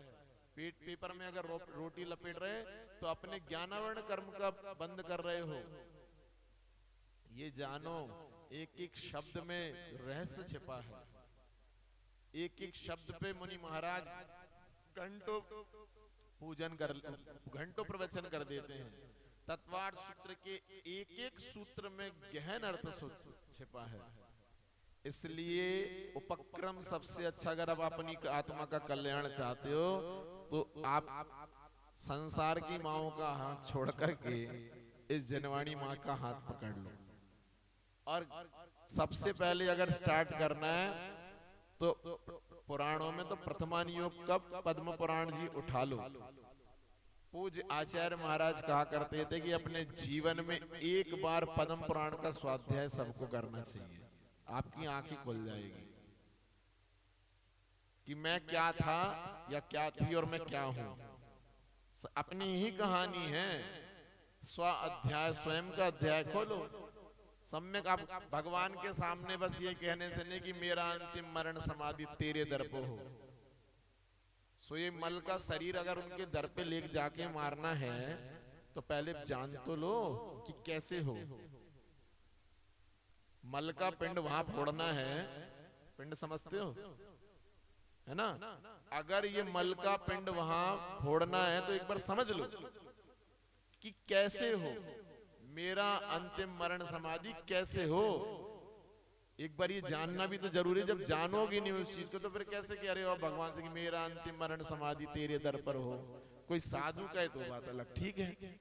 पेपर में अगर रोटी लपेट रहे तो अपने ज्ञानावरण कर्म का बंद कर रहे हो। ये जानो, एक एक शब्द में रहस्य छिपा है। एक एक शब्द पे मुनि महाराज घंटों पूजन कर, घंटों प्रवचन कर देते हैं। तत्वार्थ सूत्र के एक एक सूत्र में गहन अर्थ छिपा है। इसलिए उपक्रम सबसे अच्छा, अगर आप अपनी आत्मा का कल्याण चाहते हो तो आप संसार की माओं का हाथ छोड़ करके इस जनवाणी माँ का हाथ पकड़ लो। और सबसे पहले अगर स्टार्ट करना है तो पुराणों में तो प्रथमानियोग का पद्म पुराण जी उठा लो। पूज्य आचार्य महाराज कहा करते थे कि अपने जीवन में एक बार पद्म पुराण का स्वाध्याय सबको करना चाहिए, आपकी आंखें खुल जाएगी कि मैं क्या था या क्या थी और मैं क्या हूं। अपनी ही कहानी है, स्व अध्याय, स्वयं का अध्याय खोलो। सम्यक आप भगवान के सामने बस ये कहने से नहीं कि मेरा अंतिम मरण समाधि तेरे दर पे हो। सो ये मल का शरीर अगर उनके दर पे ले जाके मारना है तो पहले जान तो लो कि कैसे हो। मल का पिंड वहां फोड़ना है, पिंड समझते हो है ना? अगर ये मल का पिंड वहां फोड़ना है तो एक बार समझ लो कि कैसे हो, मेरा अंतिम मरण समाधि कैसे हो। एक बार ये जानना भी तो जरूरी है। जब जानोगे नहीं उस चीज को तो फिर कैसे कह रहे हो आप भगवान से कि मेरा अंतिम मरण समाधि तेरे दर पर हो। कोई साधु कहे तो बात अलग, ठीक है,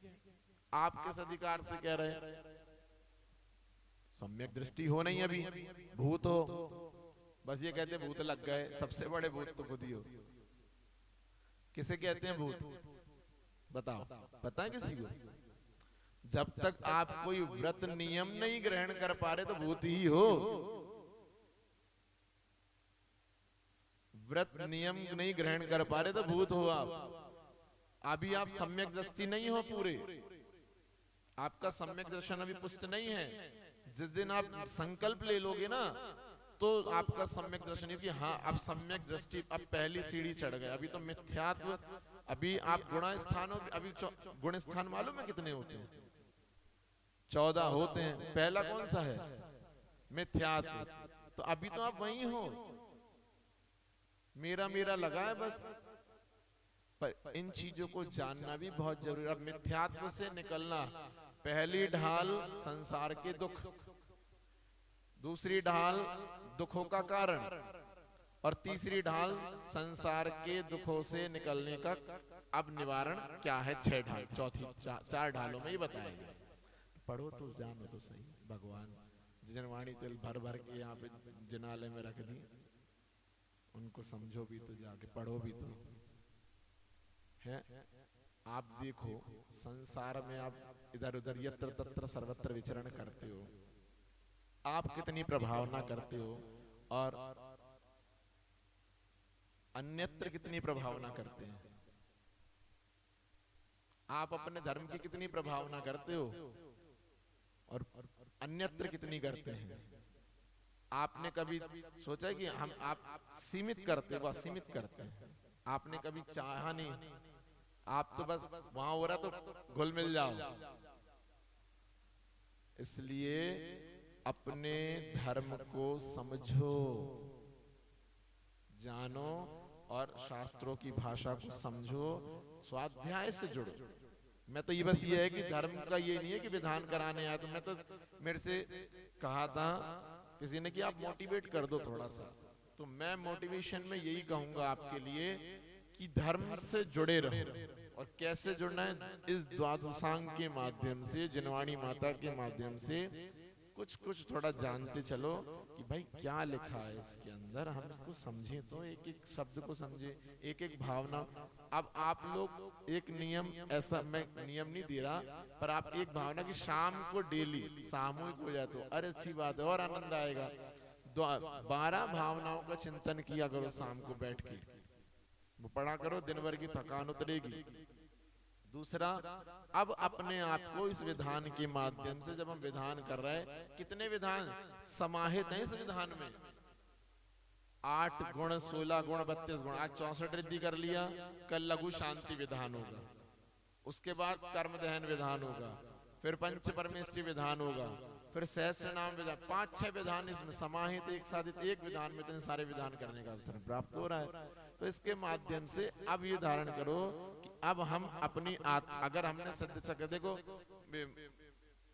आप किस अधिकार से कह रहे हैं? सम्यक दृष्टि हो नहीं, अभी भूत हो, बस ये कहते हैं भूत लग गए। सबसे बड़े भूत तो खुद ही हो। किसे कहते हैं भूत? बताओ, पता है किसी को? जब तक आप कोई व्रत नियम नहीं ग्रहण कर पा रहे तो भूत ही हो। व्रत नियम नहीं ग्रहण कर पा रहे तो भूत हो आप। अभी आप सम्यक दृष्टि नहीं हो पूरे, आपका सम्यक दर्शन अभी पुष्ट नहीं है। जिस दिन आप संकल्प ले लोगे ना तो आपका सम्यक दर्शन कि हाँ अब सम्यक दृष्टि, अब पहली सीढ़ी चढ़ गए। अभी तो मिथ्यात्व, अभी आप गुण स्थान, अभी गुण स्थान मालूम है कितने होते हैं? 14 होते हैं। पहला कौन सा है? मिथ्यात्व। तो अभी तो आप वहीं हो, मेरा मेरा लगा है बस। पर इन चीजों को जानना भी बहुत जरूरी है। अब मिथ्यात्व से निकलना, पहली ढाल संसार के दुख, दूसरी ढाल दुखों का कारण, और तीसरी ढाल संसार के दुखों से निकलने का अब निवारण क्या है? 6 ढाल, चौथी 4 ढालों में ही बताया गया। पढ़ो तो जानो तो सही। भगवान जिनवाणी तिल भर भर के यहाँ पे जिनालय में रख दी, उनको समझो भी तो, जाके पढ़ो भी तो है। आप देखो संसार में आप इधर उधर यत्र तत्र सर्वत्र विचरण करते हो, आप कितनी प्रभावना करते हो और अन्यत्र कितनी प्रभावना करते हैं। आप अपने धर्म की कितनी प्रभावना करते हो और अन्यत्र कितनी करते हैं। आपने कभी सोचा कि हम आप सीमित करते हो, सीमित करते हैं। आपने कभी चाहा नहीं, आप तो बस वहां हो रहा तो घुल मिल जाओ। इसलिए अपने धर्म को समझो, जानो और शास्त्रों की भाषा को समझो, स्वाध्याय से जुड़ो। मैं तो ये बस ये है कि धर्म का ये नहीं है कि विधान कराने आया। तो मैं तो, मेरे से कहा था किसी ने कि आप मोटिवेट कर दो थोड़ा सा, तो मैं मोटिवेशन में यही कहूंगा आपके लिए कि धर्म से जुड़े रहो। और कैसे जुड़ना है? इस द्वादशांग के माध्यम से, जिनवाणी माता के माध्यम से कुछ कुछ थोड़ा जानते चलो कि भाई क्या लिखा है इसके अंदर, हम इसको समझें तो, एक एक शब्द को समझे, एक एक भावना। अब आप लोग एक नियम, ऐसा मैं नियम नहीं दे रहा, पर आप एक भावना की शाम को डेली सामूहिक हो जाए तो अरे अच्छी बात है और आनंद आएगा। 12 भावनाओं का चिंतन किया करो शाम को बैठ के, वो पढ़ा करो, दिन भर की थकान उतरेगी। दूसरा, अब अपने आप को इस विधान के माध्यम से, जब हम विधान कर रहे हैं, कितने विधान समाहित हैं इस विधान में? 8 गुण, 16 गुण, 32 गुण। आज 64 रिद्धि कर लिया, कल लघु शांति विधान होगा, उसके बाद कर्म दहन विधान होगा, फिर पंच परमेष्टि विधान होगा, फिर सहस्र नाम विधान। 5-6 विधान इसमें समाहित, एक साथ एक विधान में इतने सारे विधान करने का अवसर प्राप्त हो रहा है। तो इसके माध्यम से अब ये धारण करो कि अब हम अपनी अगर हमने सत्य चक्र, देखो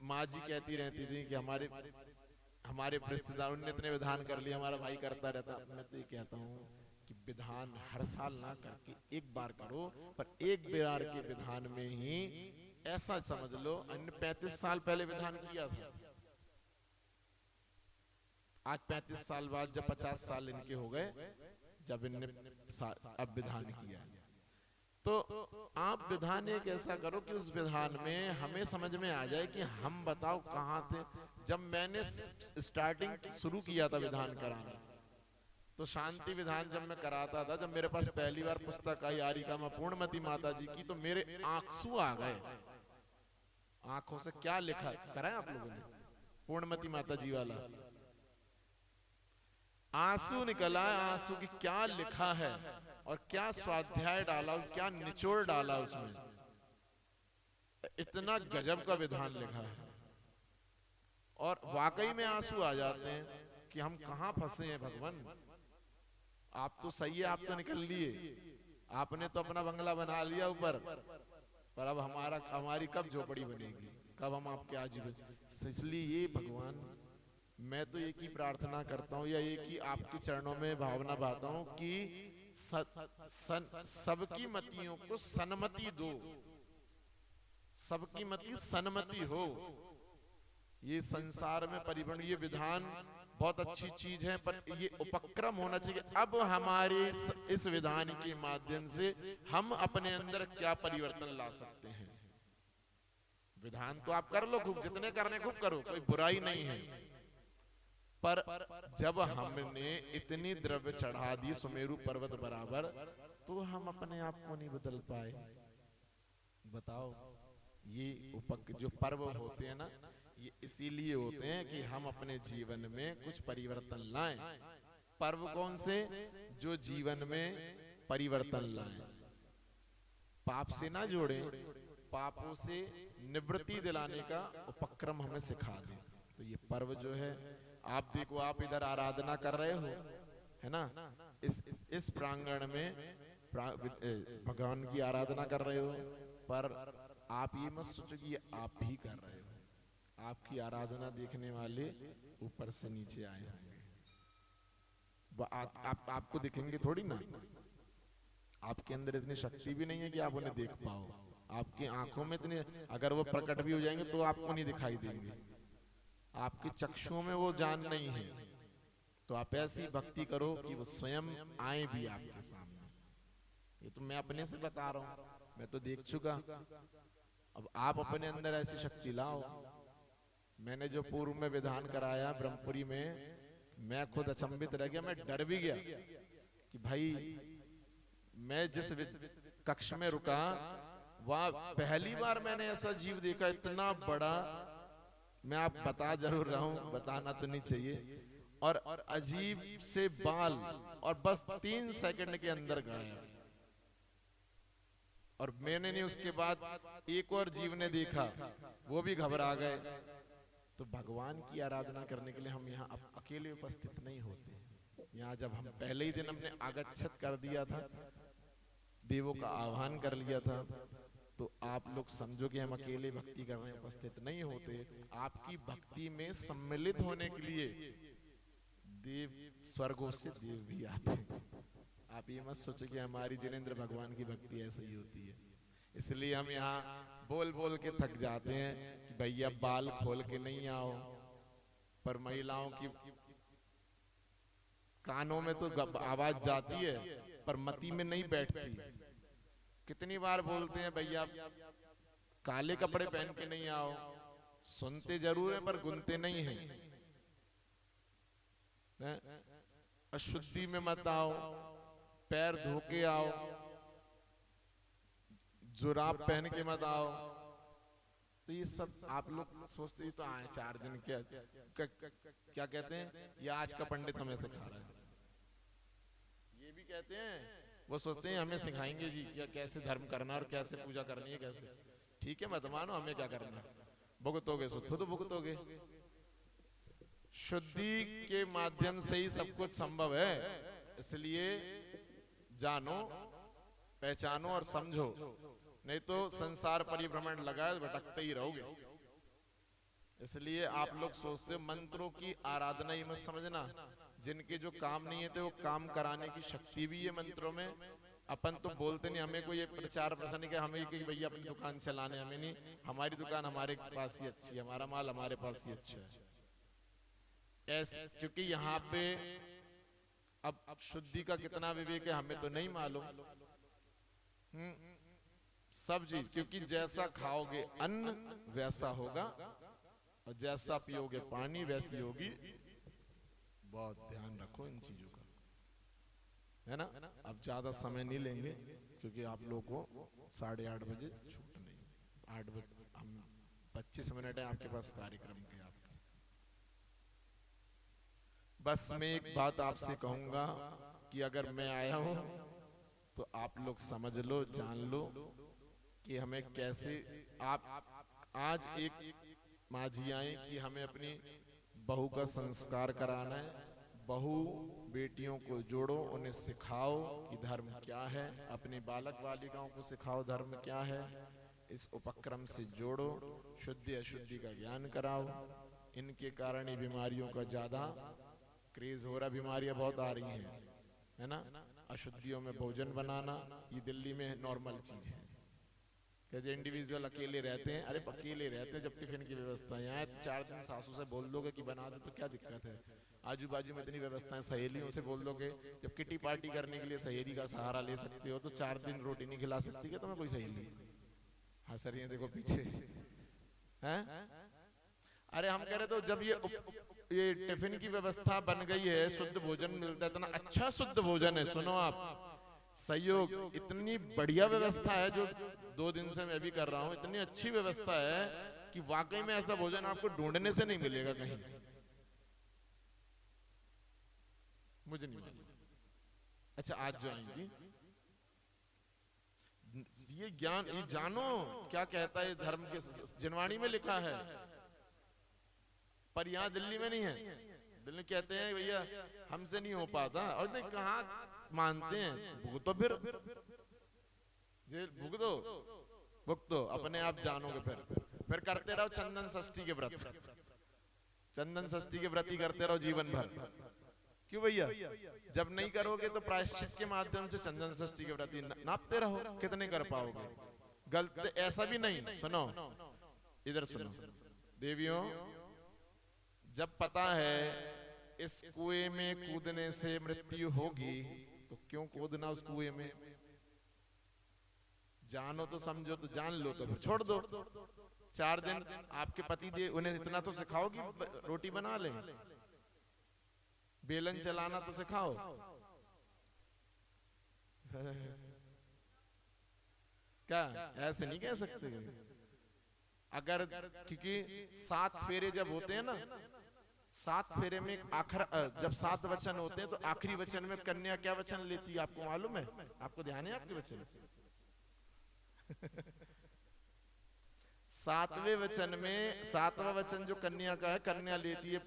माँ जी कहती रहती थी कि हमारे रिश्तेदारों ने इतने विधान कर लिए, हमारा भाई करता रहता। मैं तो ये कहता हूँ कि विधान हर साल ना करके एक बार करो, पर एक बार के विधान में ही ऐसा समझ लो अन्य 35 साल पहले विधान किया था, आज 35 साल बाद जब 50 साल इनके हो गए, जब इनने अब विधान किया, तो आप विधान एक ऐसा करो कि उस विधान में हमें समझ में आ जाए कि हम बताओ कहाँ थे। जब मैंने स्टार्टिंग शुरू किया था विधान कराना, तो शांति विधान जब मैं कराता था, जब मेरे पास पहली बार पुस्तक आई आरिका में पूर्णमती माता जी की, तो मेरे आंसू आ गए। आंखों से क्या लिखा कराया आप लोगों ने? पूर्णमती माता जी वाला। आंसू निकला है, आंसू की क्या लिखा है और क्या स्वाध्याय डाला, क्या निचोड़ डाला उसमें, इतना गजब का विधान लिखा है। और वाकई में आंसू आ जाते हैं कि हम कहां फंसे हैं भगवान। आप तो सही है, आप तो निकल लिए, आपने तो अपना बंगला बना लिया ऊपर, पर अब हमारी कब झोपड़ी बनेगी, कब हम आपके आजीवन। इसलिए ये भगवान, मैं तो एक ही प्रार्थना करता हूँ या एक ही आपके चरणों में भावना भाता हूँ कि सबकी मतियों को सन्मति दो, सबकी मति सन्मति हो। ये संसार में परिवहन, ये विधान बहुत अच्छी चीज है, पर ये उपक्रम होना चाहिए। अब हमारे इस विधान के माध्यम से हम अपने अंदर क्या परिवर्तन ला सकते हैं। विधान तो आप कर लो खूब, जितने करने खूब करो, कोई बुराई नहीं है, पर जब हमने इतनी द्रव्य चढ़ा दी सुमेरु पर्वत बराबर, तो हम अपने आप को नहीं बदल पाए। बताओ, ये जो पर्व होते हैं ना, ये इसीलिए होते हैं कि हम अपने जीवन में कुछ परिवर्तन लाएं। पर्व कौन से? जो जीवन में परिवर्तन लाएं, पाप से ना जोड़ें, पापों से निवृत्ति दिलाने का उपक्रम हमें सिखा दें। तो ये पर्व जो है, आप देखो, आप इधर आराधना कर रहे हो, है ना, इस प्रांगण में भगवान की आराधना कर रहे हो, पर आप ये मत सोचो कि आप भी कर रहे हो। आपकी आराधना देखने वाले ऊपर से नीचे आए होंगे, आपको दिखेंगे थोड़ी ना। आपके अंदर इतनी शक्ति भी नहीं है कि आप उन्हें देख पाओ। आपकी आंखों में इतने, अगर वो प्रकट भी हो जाएंगे तो आपको नहीं दिखाई देंगे, आपकी चक्षुओं में वो जान नहीं है। तो आप ऐसी भक्ति करो कि वो स्वयं आए भी आपके सामने। ये तो मैं अपने से बता रहा हूं, मैं तो देख चुका। अब आप अपने अंदर ऐसी शक्ति लाओ। मैंने जो पूर्व में विधान कराया ब्रह्मपुरी में, मैं खुद अचंभित रह गया, मैं डर भी गया कि भाई, मैं जिस कक्ष में रुका वहां पहली बार मैंने ऐसा जीव देखा, इतना बड़ा। मैं आप बता जरूर रहा हूं, बताना तो नहीं चाहिए। और अजीब से बाल, और बस 3 सेकंड के अंदर गायब। और मैंने नहीं, उसके बाद एक और जीव ने देखा, वो भी घबरा गए। तो भगवान की आराधना करने के लिए हम यहाँ अकेले उपस्थित नहीं होते। यहाँ जब हम पहले ही दिन हमने आगच्छत कर दिया था, देवों का आह्वान कर लिया था, तो आप लोग समझो कि हम अकेले भक्ति करने उपस्थित नहीं होते। आपकी भक्ति में सम्मिलित होने के लिए देव, स्वर्गों से देव भी आते हैं। आप ये मत सोचो कि हमारी जिनेंद्र भगवान की भक्ति ऐसे ही होती है। इसलिए हम यहाँ बोल बोल के थक जाते हैं कि भैया बाल खोल के नहीं आओ, पर महिलाओं की कानों में तो आवाज जाती है, पर मति में नहीं बैठती। कितनी बार बोलते हैं भैया काले कपड़े पहन के नहीं आओ, सुनते जरूर है पर गुनते नहीं हैं। अशुद्धि में मत आओ, पैर धो के आओ, जुराब पहन के मत आओ। तो ये सब आप लोग सोचते ही तो आए 4 दिन क्या कहते हैं, ये आज का पंडित हमें सिखा रहा है, ये भी कहते हैं। वो सोचते हैं हमें सिखाएंगे जी क्या, कैसे धर्म करना और कैसे पूजा करनी है, कैसे। ठीक है, मत मानो, हमें क्या करना, भुगतोगे सो खुद भुगतोगे। शुद्धि के माध्यम से ही सब कुछ संभव है। इसलिए जानो, पहचानो और समझो, नहीं तो संसार परिभ्रमण लगा भटकते ही रहोगे। इसलिए आप लोग सोचते हो मंत्रों की आराधना ही मत समझना। जिनके जो काम नहीं है तो वो काम कराने की शक्ति भी है मंत्रों में। अपन तो बोलते नहीं, हमें कोई प्रचार प्रसार नहीं, हमें कि भैया अपनी दुकान चलाने, हमें नहीं, हमारी दुकान हमारे पास ही अच्छी है, हमारा माल हमारे पास ही अच्छा है। ऐसे क्योंकि यहाँ पे अब शुद्धि का कितना विवेक है हमें तो नहीं मालूम। सब चीज, क्योंकि जैसा खाओगे अन्न वैसा होगा, और जैसा पियोगे पानी वैसी होगी। बहुत ध्यान रखो इन चीजों का, है ना। अब ज्यादा समय नहीं लेंगे क्योंकि आप लोगों को 8:30 बजे छूट नहीं, 8 बजे हम 25 मिनट है आपके पास कार्यक्रम के। आपके बस मैं एक बात आपसे कहूंगा कि अगर मैं आया हूं तो आप लोग समझ लो, जान लो कि हमें कैसे आप आज एक माझी आए कि हमें अपनी बहू का संस्कार कराना है। बहू बेटियों को जोड़ो, उन्हें सिखाओ कि धर्म क्या है, अपनी बालक बालिकाओं को सिखाओ धर्म क्या है। इस उपक्रम से जोड़ो, शुद्धि अशुद्धि का ज्ञान कराओ। इनके कारण ही बीमारियों का ज्यादा क्रेज हो रहा, बीमारियां बहुत आ रही हैं, है ना। अशुद्धियों में भोजन बनाना ये दिल्ली में नॉर्मल चीज है। कैसे इंडिविजुअल अकेले रहते हैं, अरे अकेले रहते हैं जब टिफिन की व्यवस्था यहाँ 4 दिन सासू से बोल दोगे कि बना दो तो क्या दिक्कत है। आजू बाजू में इतनी व्यवस्थाएं, सहेलियों से बोल दोगे, जब किटी पार्टी करने के लिए सहेली का सहारा ले सकते हो तो 4 दिन रोटी नहीं खिला सकती क्या तुम्हें कोई सहेली? हंस रही है देखो पीछे, हैं? अरे हम कह रहे तो जब ये टिफिन की व्यवस्था बन गई है, शुद्ध भोजन मिलता है, इतना अच्छा शुद्ध भोजन है। सुनो आप, सहयोग इतनी बढ़िया व्यवस्था है जो 2 दिन से मैं भी कर रहा हूं, इतनी अच्छी व्यवस्था है कि वाकई में ऐसा भोजन आपको ढूंढने से नहीं मिलेगा कहीं। मुझे नहीं मिलेगा। अच्छा आज जो आएंगी ये ज्ञान, ये जानो क्या कहता है धर्म के, जिनवाणी में लिखा है, पर यहाँ दिल्ली में नहीं है। दिल्ली में कहते हैं भैया हमसे नहीं हो पाता, और नहीं कहाँ मानते हैं, भुगतो फिर जेल भुगतो भुगतो अपने आप जानोगे। फिर करते रहो चंदन षष्ठी के व्रत, चंदन षष्ठी के व्रत ही करते रहो जीवन भर। क्यों भैया? जब नहीं करोगे तो प्रायश्चित के माध्यम से चंदन षष्ठी के व्रत नापते रहो, कितने कर पाओगे? गलत ऐसा भी नहीं। सुनो इधर सुनो देवियों, जब पता है इस कुएं में कूदने से मृत्यु होगी तो क्यों कूदना उस कुएं में? जानो तो समझो तो जान लो, तो फिर छोड़ दो। 4 दिन आपके पति दे, उन्हें इतना तो सिखाओ कि रोटी बना लें, बेलन चलाना तो सिखाओ। क्या ऐसे नहीं कह सकते? अगर क्योंकि 7 फेरे जब होते हैं ना, 7 फेरे में आखिर जब 7 वचन होते हैं तो आखिरी वचन में कन्या क्या वचन लेती है आपको मालूम है? आपको ध्यान है आपके वचन? 7वें वचन में 7वां वचन जो कन्या का है, कन्या लेती है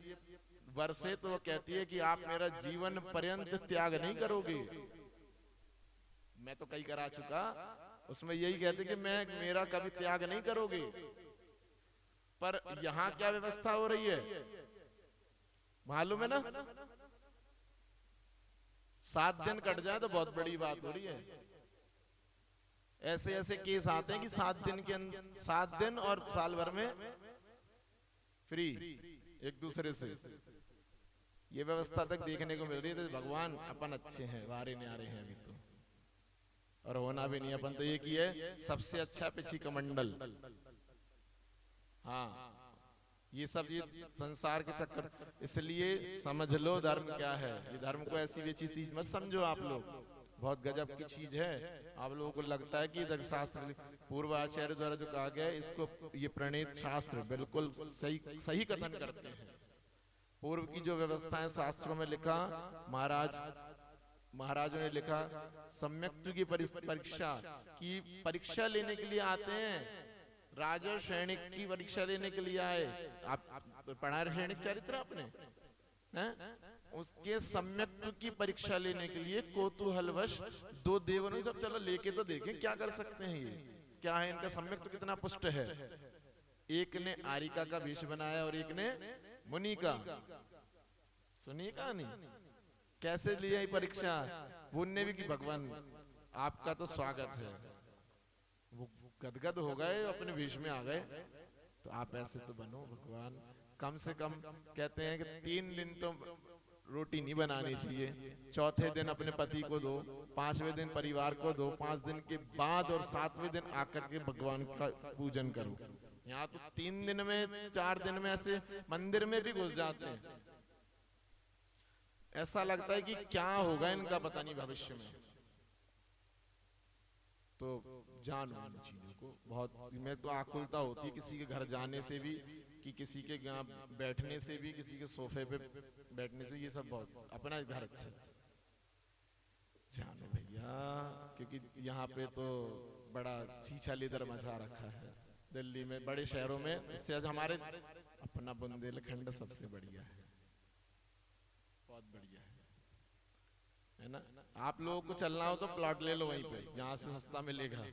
वर से, तो वो कहती है कि आप मेरा जीवन पर्यंत त्याग नहीं करोगे। मैं तो कई करा चुका, उसमें यही कहते कि मैं मेरा कभी त्याग नहीं करोगे। पर यहाँ क्या व्यवस्था हो रही है मालूम है ना? 7 दिन कट जाए तो बहुत बड़ी बात हो रही है। ऐसे ऐसे केस आते हैं कि 7 दिन के अंदर, 7 दिन और साल भर में फ्री एक दूसरे से। ये व्यवस्था तक देखने को मिल रही है। तो भगवान अपन अच्छे हैं, वारे नहीं आ रहे हैं अभी तो, और होना भी नहीं। अपन तो ये की है सबसे अच्छा पिछी कमंडल। हाँ ये सब ये संसार के चक्कर, इसलिए समझ लो धर्म क्या है। ये धर्म को ऐसी वैसी चीज मत समझो आप लोग, बहुत गजब की चीज है। आप लोगों को लगता है कि इधर शास्त्र पूर्व आचार्य द्वारा जो कहा गया है, इसको ये प्रणीत शास्त्र बिल्कुल सही कथन करते हैं। पूर्व की जो व्यवस्था है शास्त्रों में लिखा, महाराजों ने लिखा, सम्यक्त्व की परीक्षा की परीक्षा लेने के लिए आते हैं। राजा सैनिक की परीक्षा लेने के लिए आए। आप पढ़ा रहे सैनिक चरित्र आपने, हैं? उसके सम्यक्त्व की परीक्षा लेने के लिए कौतूहलवश 2 देवों ने जब चलो लेके तो देखें क्या कर सकते हैं, ये क्या है, इनका सम्यक्त्व कितना पुष्ट है। एक ने आरिका का वेश बनाया और एक ने मुनि का। सुनिए कहानी कैसे लिया परीक्षा। वो ने भी कि भगवान आपका तो स्वागत है। वो गदगद हो गए, अपने वेश में आ गए। तो आप ऐसे तो बनो भगवान, कम से कम कहते हैं कि 3 दिन तो रोटी नहीं बनानी चाहिए, चौथे दिन अपने पति को दो, 5वें दिन परिवार को दो, 5 दिन के बाद और 7वें दिन आकर के भगवान का पूजन करो। यहाँ तो 3 दिन में 4 दिन में ऐसे मंदिर में भी घुस जाते हैं। ऐसा लगता है कि क्या होगा इनका पता नहीं भविष्य में। तो जानो इन चीजों को। बहुत मैं तो आकुलता होती है किसी के घर जाने से भी, कि किसी के यहाँ बैठने से भी, किसी के सोफे पे बैठने से, ये सब बहुत, अपना घर अच्छा जानो भैया, क्योंकि यहाँ पे तो बड़ा चीछा लीदर मचा रखा है दिल्ली में, बड़े शहरों में। इससे आज हमारे अपना बुंदेलखंड सबसे बढ़िया है, बहुत बढ़िया है ना। आप लोगों को चलना हो तो प्लॉट ले लो वहीं पे, यहाँ से सस्ता मिलेगा।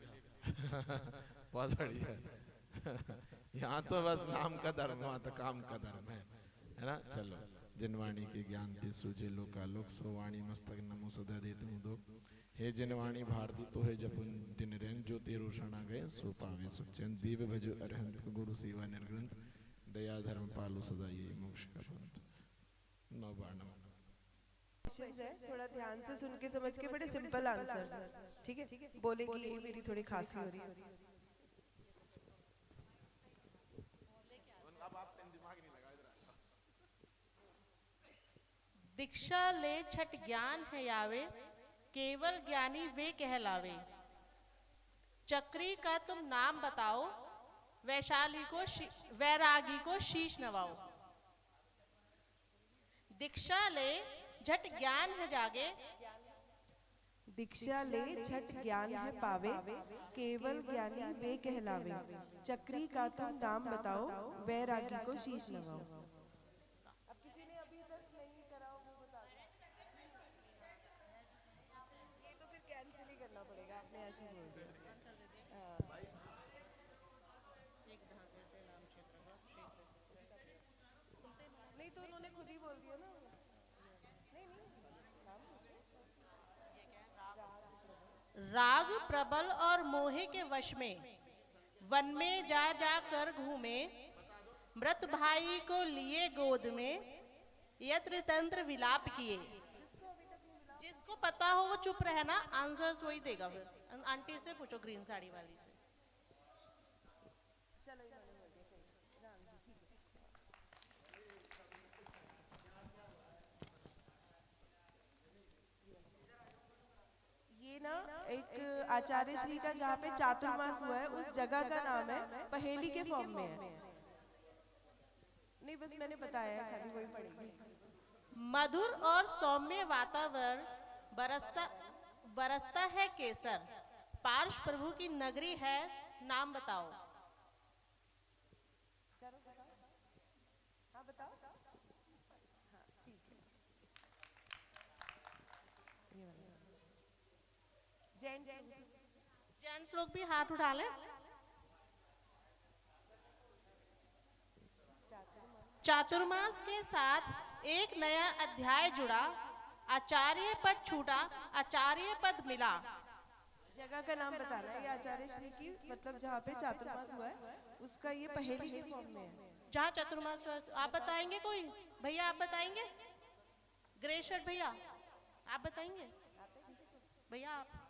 बहुत बढ़िया है। यहाँ तो बस नाम का धर्म, वहाँ तो काम का धर्म है ना। चलो, जिनवाणी के ज्ञान ते सूझे लोकालोक, सो वाणी मस्तक नमो सदा देते हूँ दो। हे जिनवाणी भारती तो है जपुन दिन रैन, जो तेरो शरणा गए सो पावे सुख चैन। देव भजो अरहंत गुरु सेवा निर्ग्रंथ, दया धर्म पालो सदा ये मोक्ष का पंथ। नौ बाणम थोड़ा ध्यान से सुन के समझ के, बड़े सिंपल आंसर, ठीक है। बोलेगी मेरी थोड़ी खांसी हो रही है। दीक्षा ले छठ ज्ञान है यावे, केवल ज्ञानी वे कहलावे। चक्री का तुम नाम बताओ, वैशाली को वैरागी को शीश नवाओ। दीक्षा ले झट ज्ञान है जागे, दीक्षा ले छठ ज्ञान है पावे, केवल ज्ञानी वे कहलावे। चक्री का तुम नाम बताओ, वैरागी को शीश नवाओ। अब किसी ने अभी तक नहीं करा वो बता दो। ये तो फिर कैंसिल ही करना पड़ेगा, आपने ऐसे बोल दिया। नहीं तो उन्होंने खुद ही बोल दिया ना। राग प्रबल और मोहे के वश में, वन में जा जा कर घूमे। मृत भाई को लिए गोद में, यत्र तंत्र विलाप किए। जिसको पता हो वो चुप रहना, आंसर्स वही देगा। फिर आंटी से पूछो, ग्रीन साड़ी वाली से। ये ना एक आचार्य श्री का जहाँ पे चातुर्मास हुआ है, उस जगह का नाम है, पहेली के फॉर्म में है। नहीं, बस मैंने बताया है, खाली वही पढ़ेगी। मधुर और सौम्य वातावरण, बरसता है केसर। पार्श प्रभु की नगरी है, नाम बताओ। हाँ बताओ। जेंट्स लोग भी हाथ उठा लें। चातुर्मास के साथ एक नया अध्याय जुड़ा, आचार्य पद छूटा, आचार्य पद मिला। जगह का नाम बताना है। ये आचार्य श्री की, मतलब जहाँ पे चातुर्मास हुआ है, उसका ये पहेली के फॉर्म में है। जहाँ चातुर्मास हुआ, आप बताएंगे? कोई भैया आप बताएंगे? ग्रे शर्ट भैया आप बताएंगे? भैया आप?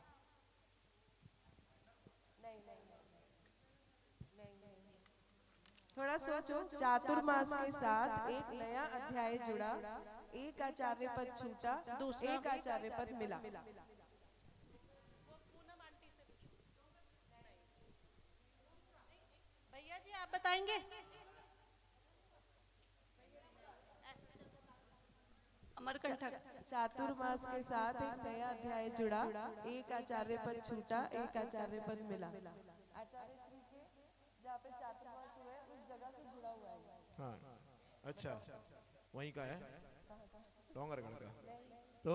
थोड़ा सोचो। चातुर्मास के साथ एक नया अध्याय जुड़ा, एक आचार्य पद छूटा, एक आचार्य पद मिला। भैया जी आप बताएंगे? अमरकंटक। चातुर्मास के साथ एक नया अध्याय जुड़ा, एक आचार्य पद छूटा, एक आचार्य पद मिला। आचार्य श्री के जहाँ पे चातुर्मास हुआ है, उस जगह से जुड़ा हुआ है। हाँ, अच्छा, वहीं का है, डोंगरगढ़ का। तो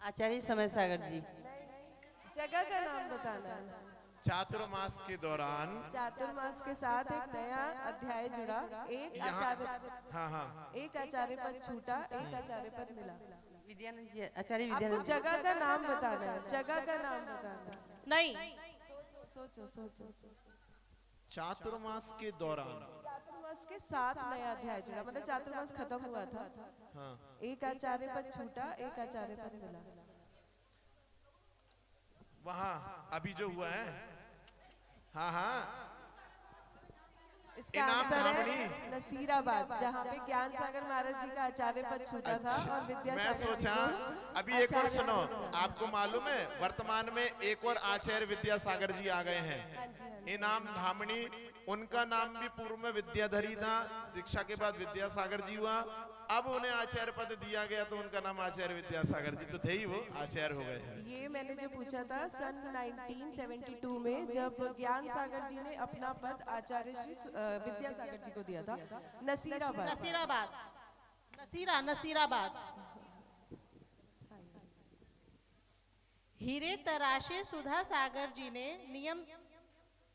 आचार्य समय सागर जी। जगह का नाम बताना है। चातुर्मास के दौरान, चातुर्मास के साथ एक नया अध्याय जुड़ा, एक आचार्य, हाँ हाँ, एक आचार्य पद छूटा, एक आचार्य पद मिला। विद्यानंद जी, आचार्य आपको विद्यानंद जी। जगह का नाम बताना है। जगह का नाम बताना है। नहीं, सोचो सोचो। चातुर्मास के दौरान, चातुर्मास के साथ नया अध्याय जुड़ा, मतलब चातुर्मास खत्म हुआ था। हाँ, एक आचार्य पद छूटा, एक आचार्य पद मिला। वहाँ अभी जो हुआ है, हाँ हाँ, इसका इनाम आंसर है धामनी। नसीराबाद, जहाँ पे ज्ञान सागर महाराज जी का आचार्य पद छूटा था और मैं विद्यासागर जी सोचा को अभी एक और आचार्य सुनो, पद मिला। आपको मालूम है वर्तमान में एक और आचार्य विद्यासागर जी आ गए हैं, इनाम धामनी। उनका नाम भी पूर्व में विद्याधरी था, दीक्षा के बाद विद्यासागर जी हुआ, अब उन्हें आचार्य पद दिया गया तो उनका नाम आचार्य विद्यासागर जी तो थे ही, वो आचार्य हो गए हैं। ये मैंने जो पूछा था सन 1972 में, जब ज्ञान सागर जी ने अपना पद आचार्य श्री विद्यासागर जी को दिया था। नसीराबाद। नसीराबाद, नसीराबाद। हीरे तराशे सुधा सागर जी ने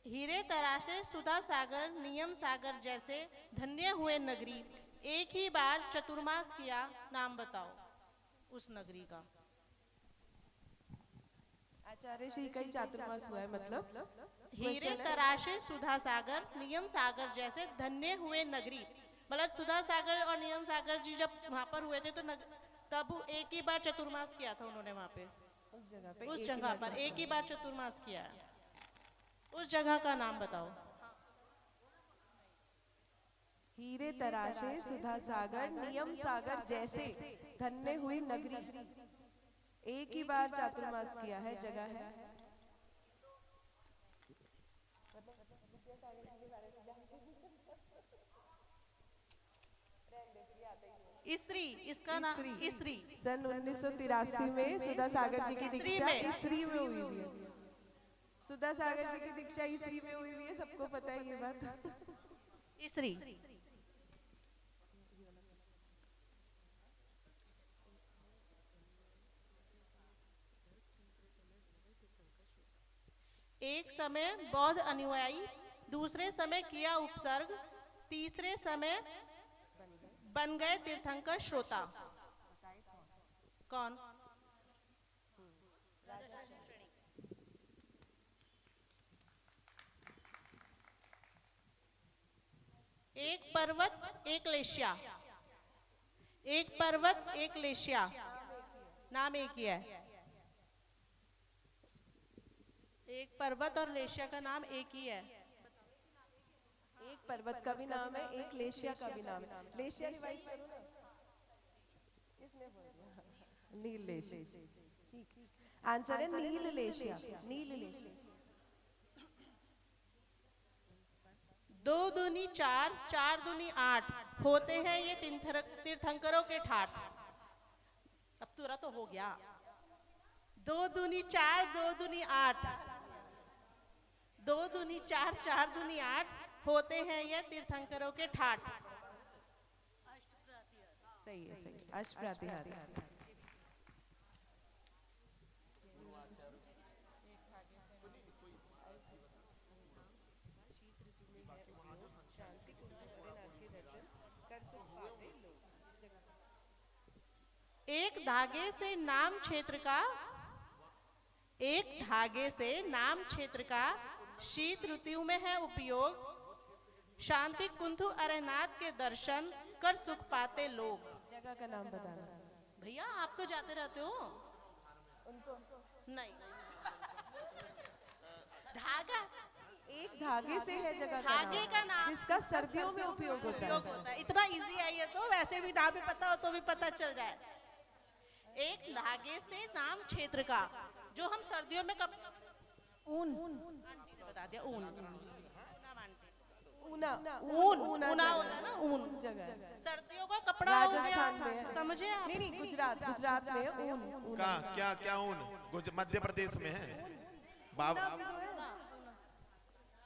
हीरे तराशे सुधा सागर नियम सागर जैसे धन्य हुए नगरी, एक ही बार चतुर्मास किया, नाम बताओ उस नगरी का। आचार्य श्री का ही चातुर्मास हुआ है, मतलब हीरे तराशे सुधा सागर नियम सागर जैसे धन्य हुए नगरी, मतलब सुधा सागर और नियम सागर जी जब वहाँ पर हुए थे तो तब एक ही बार चतुर्मास किया था उन्होंने वहाँ पे, उस जगह पर एक ही बार चतुर्मास किया है। उस जगह का नाम बताओ। हीरे तराशे सुधा सागर नियम सागर जैसे धन्य हुई नगरी, एक ही बार चातुर्मास किया है, जगह है। इस्त्री, इसका नाम इस्त्री। सन 1983 में सुधा सागर जी की दीक्षा इस्री में हुई हुई है। सुधा सागर जी की दीक्षा इस्री में हुई हुई है, सबको पता है ये बात। इस्री। एक समय बौद्ध अनुयायी, दूसरे समय किया उपसर्ग, तीसरे समय बन गए तीर्थंकर श्रोता। कौन? एक पर्वत एक लेशिया, एक पर्वत एक लेशिया, नाम एक ही है। एक पर्वत और लेशिया का नाम एक ही है। एक पर्वत का भी नाम है, एक लेशिया का भी नाम है। लेशिया रिवाइज करो ना, इसने बोल दिया नील लेशिया। ठीक, आंसर है नील लेशिया। नील लेशिया। 2 दूनी 4, 4 दूनी 8 होते हैं ये तीर्थंकरों के ठाठ। अब पूरा तो हो गया। 2 दूनी 4, 2 दूनी 8, 2 दूनी 4, 4 दूनी 8 होते हैं ये तीर्थंकरों के ठाठ। सही है, सही है। अष्टप्रातिहारी। एक धागे से नाम क्षेत्र का, एक धागे से नाम क्षेत्र का शीत ऋतु में है उपयोग, शांति कुंथु अरनाथ के दर्शन कर सुख पाते लोग। जगह का नाम बताना। भैया आप तो जाते रहते हो। उनको नहीं, धागा एक धागे से है जगह धागे का नाम, जिसका सर्दियों में उपयोग होता है। होता है। इतना इजी है ये तो, वैसे भी नाम भी पता हो तो भी पता चल जाए। एक धागे से नाम क्षेत्र का, जो हम सर्दियों में कब ऊन बता दिया, ऊन ऊना। ऊन ऊना होता है ना, ऊन जगह है। सर्दियों का कपड़ा हो राजस्थान गया, में। समझे आप? नहीं, गुजरात में ऊन। का क्या ऊन मध्य प्रदेश में है बाबा,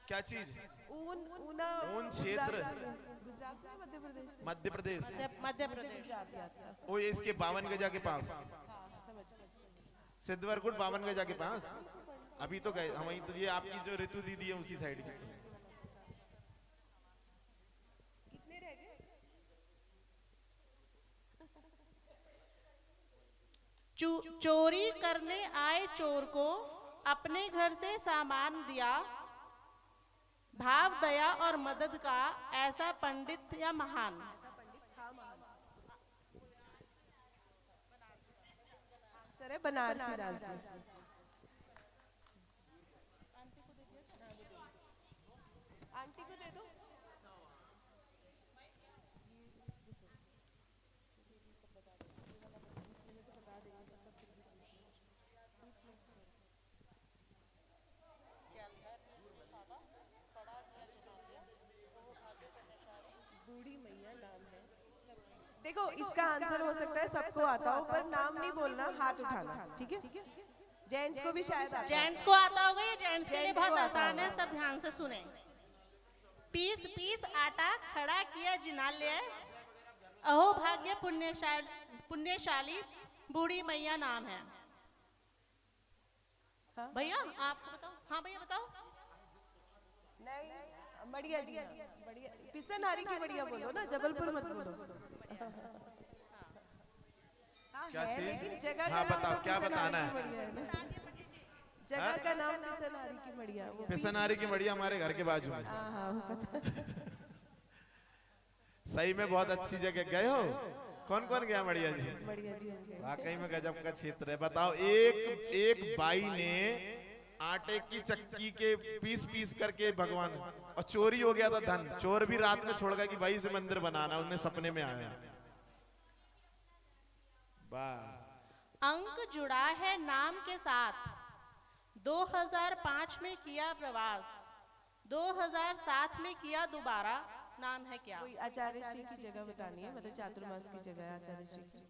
क्या चीज? ऊन क्षेत्र गुजरात में, मध्य प्रदेश। मध्य प्रदेश, मध्य प्रदेश। वो ये इसके 52 गजा के पास, सिद्धवरकुट 52 गजा के पास। अभी तो गए हम, तो ये आपकी जो ऋतु दीदी है उसी साइड की। कितने रह गए? चोरी करने आए चोर को अपने घर से सामान दिया, भाव दया और मदद का ऐसा पंडित या महान। सर है बनारसी दास जी। आंटी को दे दो। देखो इसका आंसर हो सकता है सबको आता हो, पर नाम नहीं बोलना, हाथ उठाना, ठीक है? जेंट्स को भी शायद आता हो। जेंट्स को आता होगा, ये जेंट्स के लिए जेंट्स बहुत को आता आसान है, होगा। सब ध्यान से सुने। पीस पीस आटा खड़ा किया जिनालय, अहो भाग्य पुण्यशाली बूढ़ी मैया नाम है। हाँ? भैया आप बताओ। हाँ भैया बताओ। नहीं, बढ़िया जी, बढ़िया। पिसनहारी की बढ़िया बोलो ना, जबलपुर मत बोलो। हाँ, क्या है, चीज? लेकिन जगह हाँ, का नाम बताओ, तो क्या पिसनहारी बताना की है? बढ़िया ना। जगह का नाम पिसनहारी की बढ़िया, वो पिसनारी की मड़िया हमारे घर के बाजू में। हाँ हाँ, वो पता। सही में बहुत अच्छी जगह गए हो। कौन कौन गया मड़िया जी? बढ़िया जी, बढ़िया। वाकई में गजब का क्षेत्र है। बताओ, एक बाई ने आटे की चक्की के पीस पीस करके भगवान, और चोरी हो गया था धन। चोर भी रात में छोड़ गया कि भाई से मंदिर बनाना, उन्हें सपने में आया। बस अंक जुड़ा है नाम के साथ, 2005 में किया प्रवास, 2007 में किया दोबारा, नाम है क्या? कोई आचार्य श्री की जगह बतानी है, मतलब चातुर्मास की जगह है आचार्य श्री की।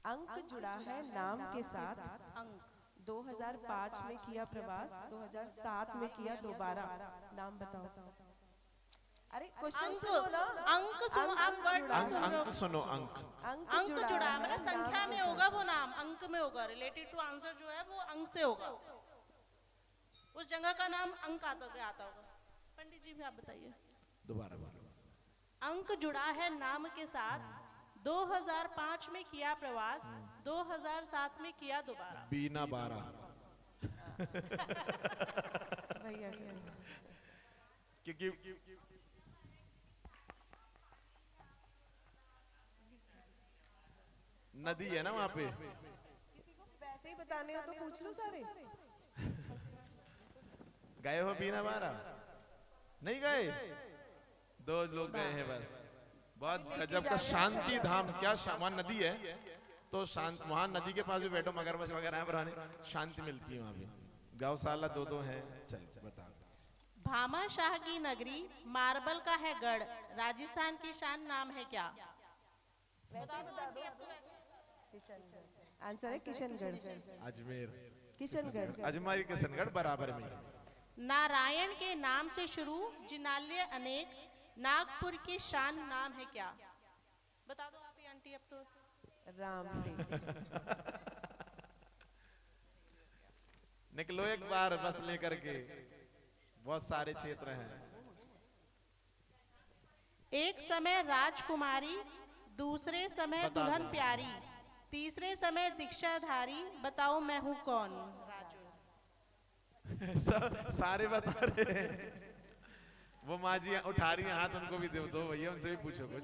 अंक जुड़ा है नाम के साथ, अंक 2005 में किया प्रवास, 2007 में किया दोबारा, नाम बताओ। अरे क्वेश्चन अंक सुनो ना। अंक सुनो, आप वर्ड जुड़ा। सुन रहे हो। अंक सुनो, अंक अंक जुड़ा है मतलब संख्या नाम में के होगा वो नाम, अंक में होगा, रिलेटेड टू आंसर जो है वो अंक से होगा। उस जगह का नाम अंक आता होगा। पंडित जी भी आप बताइए। दोबारा। अंक जुड़ा है नाम के साथ, 2005 में किया प्रवास, 2007 में किया दोबारा। बीना 12। भैया क्योंकि नदी है ना वहां पे। किसी को वैसे ही बताने हो तो पूछ लो सारे। गए हो बीना 12? नहीं गए? 2 लोग गए हैं बस। बहुत गजब का शांति धाम। क्या वहां नदी है तो शांत, वहां नदी के पास भी बैठो, मगरमच्छ वगैरह है, पुरानी शांति मिलती है वहां भी। गौशाला 2 है। चल बताओ। भामाशाह की नगरी, मार्बल का है गढ़, राजस्थान की शान, नाम है क्या? बता दो आंटी, अब तो वैसे। आंसर है किशनगढ़। अजमेर। किशनगढ़। अजमेर किशनगढ़ बराबर में। नारायण के नाम से शुरू, जिनालय अनेक, नागपुर की शान, नाम है क्या? बता दो आप ही आंटी, अब तो। राम निकलो एक बार बस लेकर के, बहुत सारे क्षेत्र हैं। एक समय राजकुमारी, दूसरे समय बता दुल्हन दो। प्यारी, तीसरे समय दीक्षाधारी, बताओ मैं हूँ कौन? राजू। सारे बता रहे हैं। वो माँ जी उठा रही हैं हाथ, उनको भी दो भैया, उनसे भी पूछो कुछ।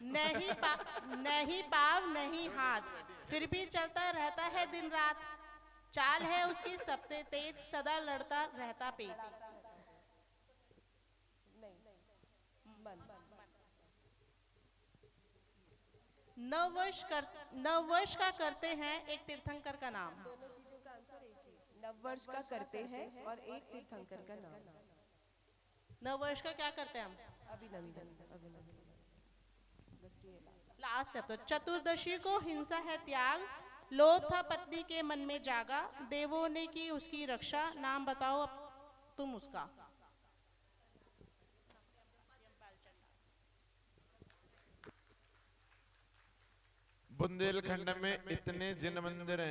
नहीं पाव नहीं हाथ, फिर भी चलता रहता है दिन रात, चाल है उसकी सबसे तेज, सदा लड़ता रहता पेट। नववर्ष का करते हैं एक तीर्थंकर का नाम। नववर्ष का करते हैं और एक तीर्थंकर का नाम। नववर्ष का क्या करते हैं हम? अभिनंदन। लास्ट है तो। चतुर्दशी को हिंसा है त्याग, लोभ था पत्नी के मन में जागा, देवों ने की उसकी रक्षा, नाम बताओ अब तुम उसका। बुंदेलखंड में इतने जिन मंदिर हैं।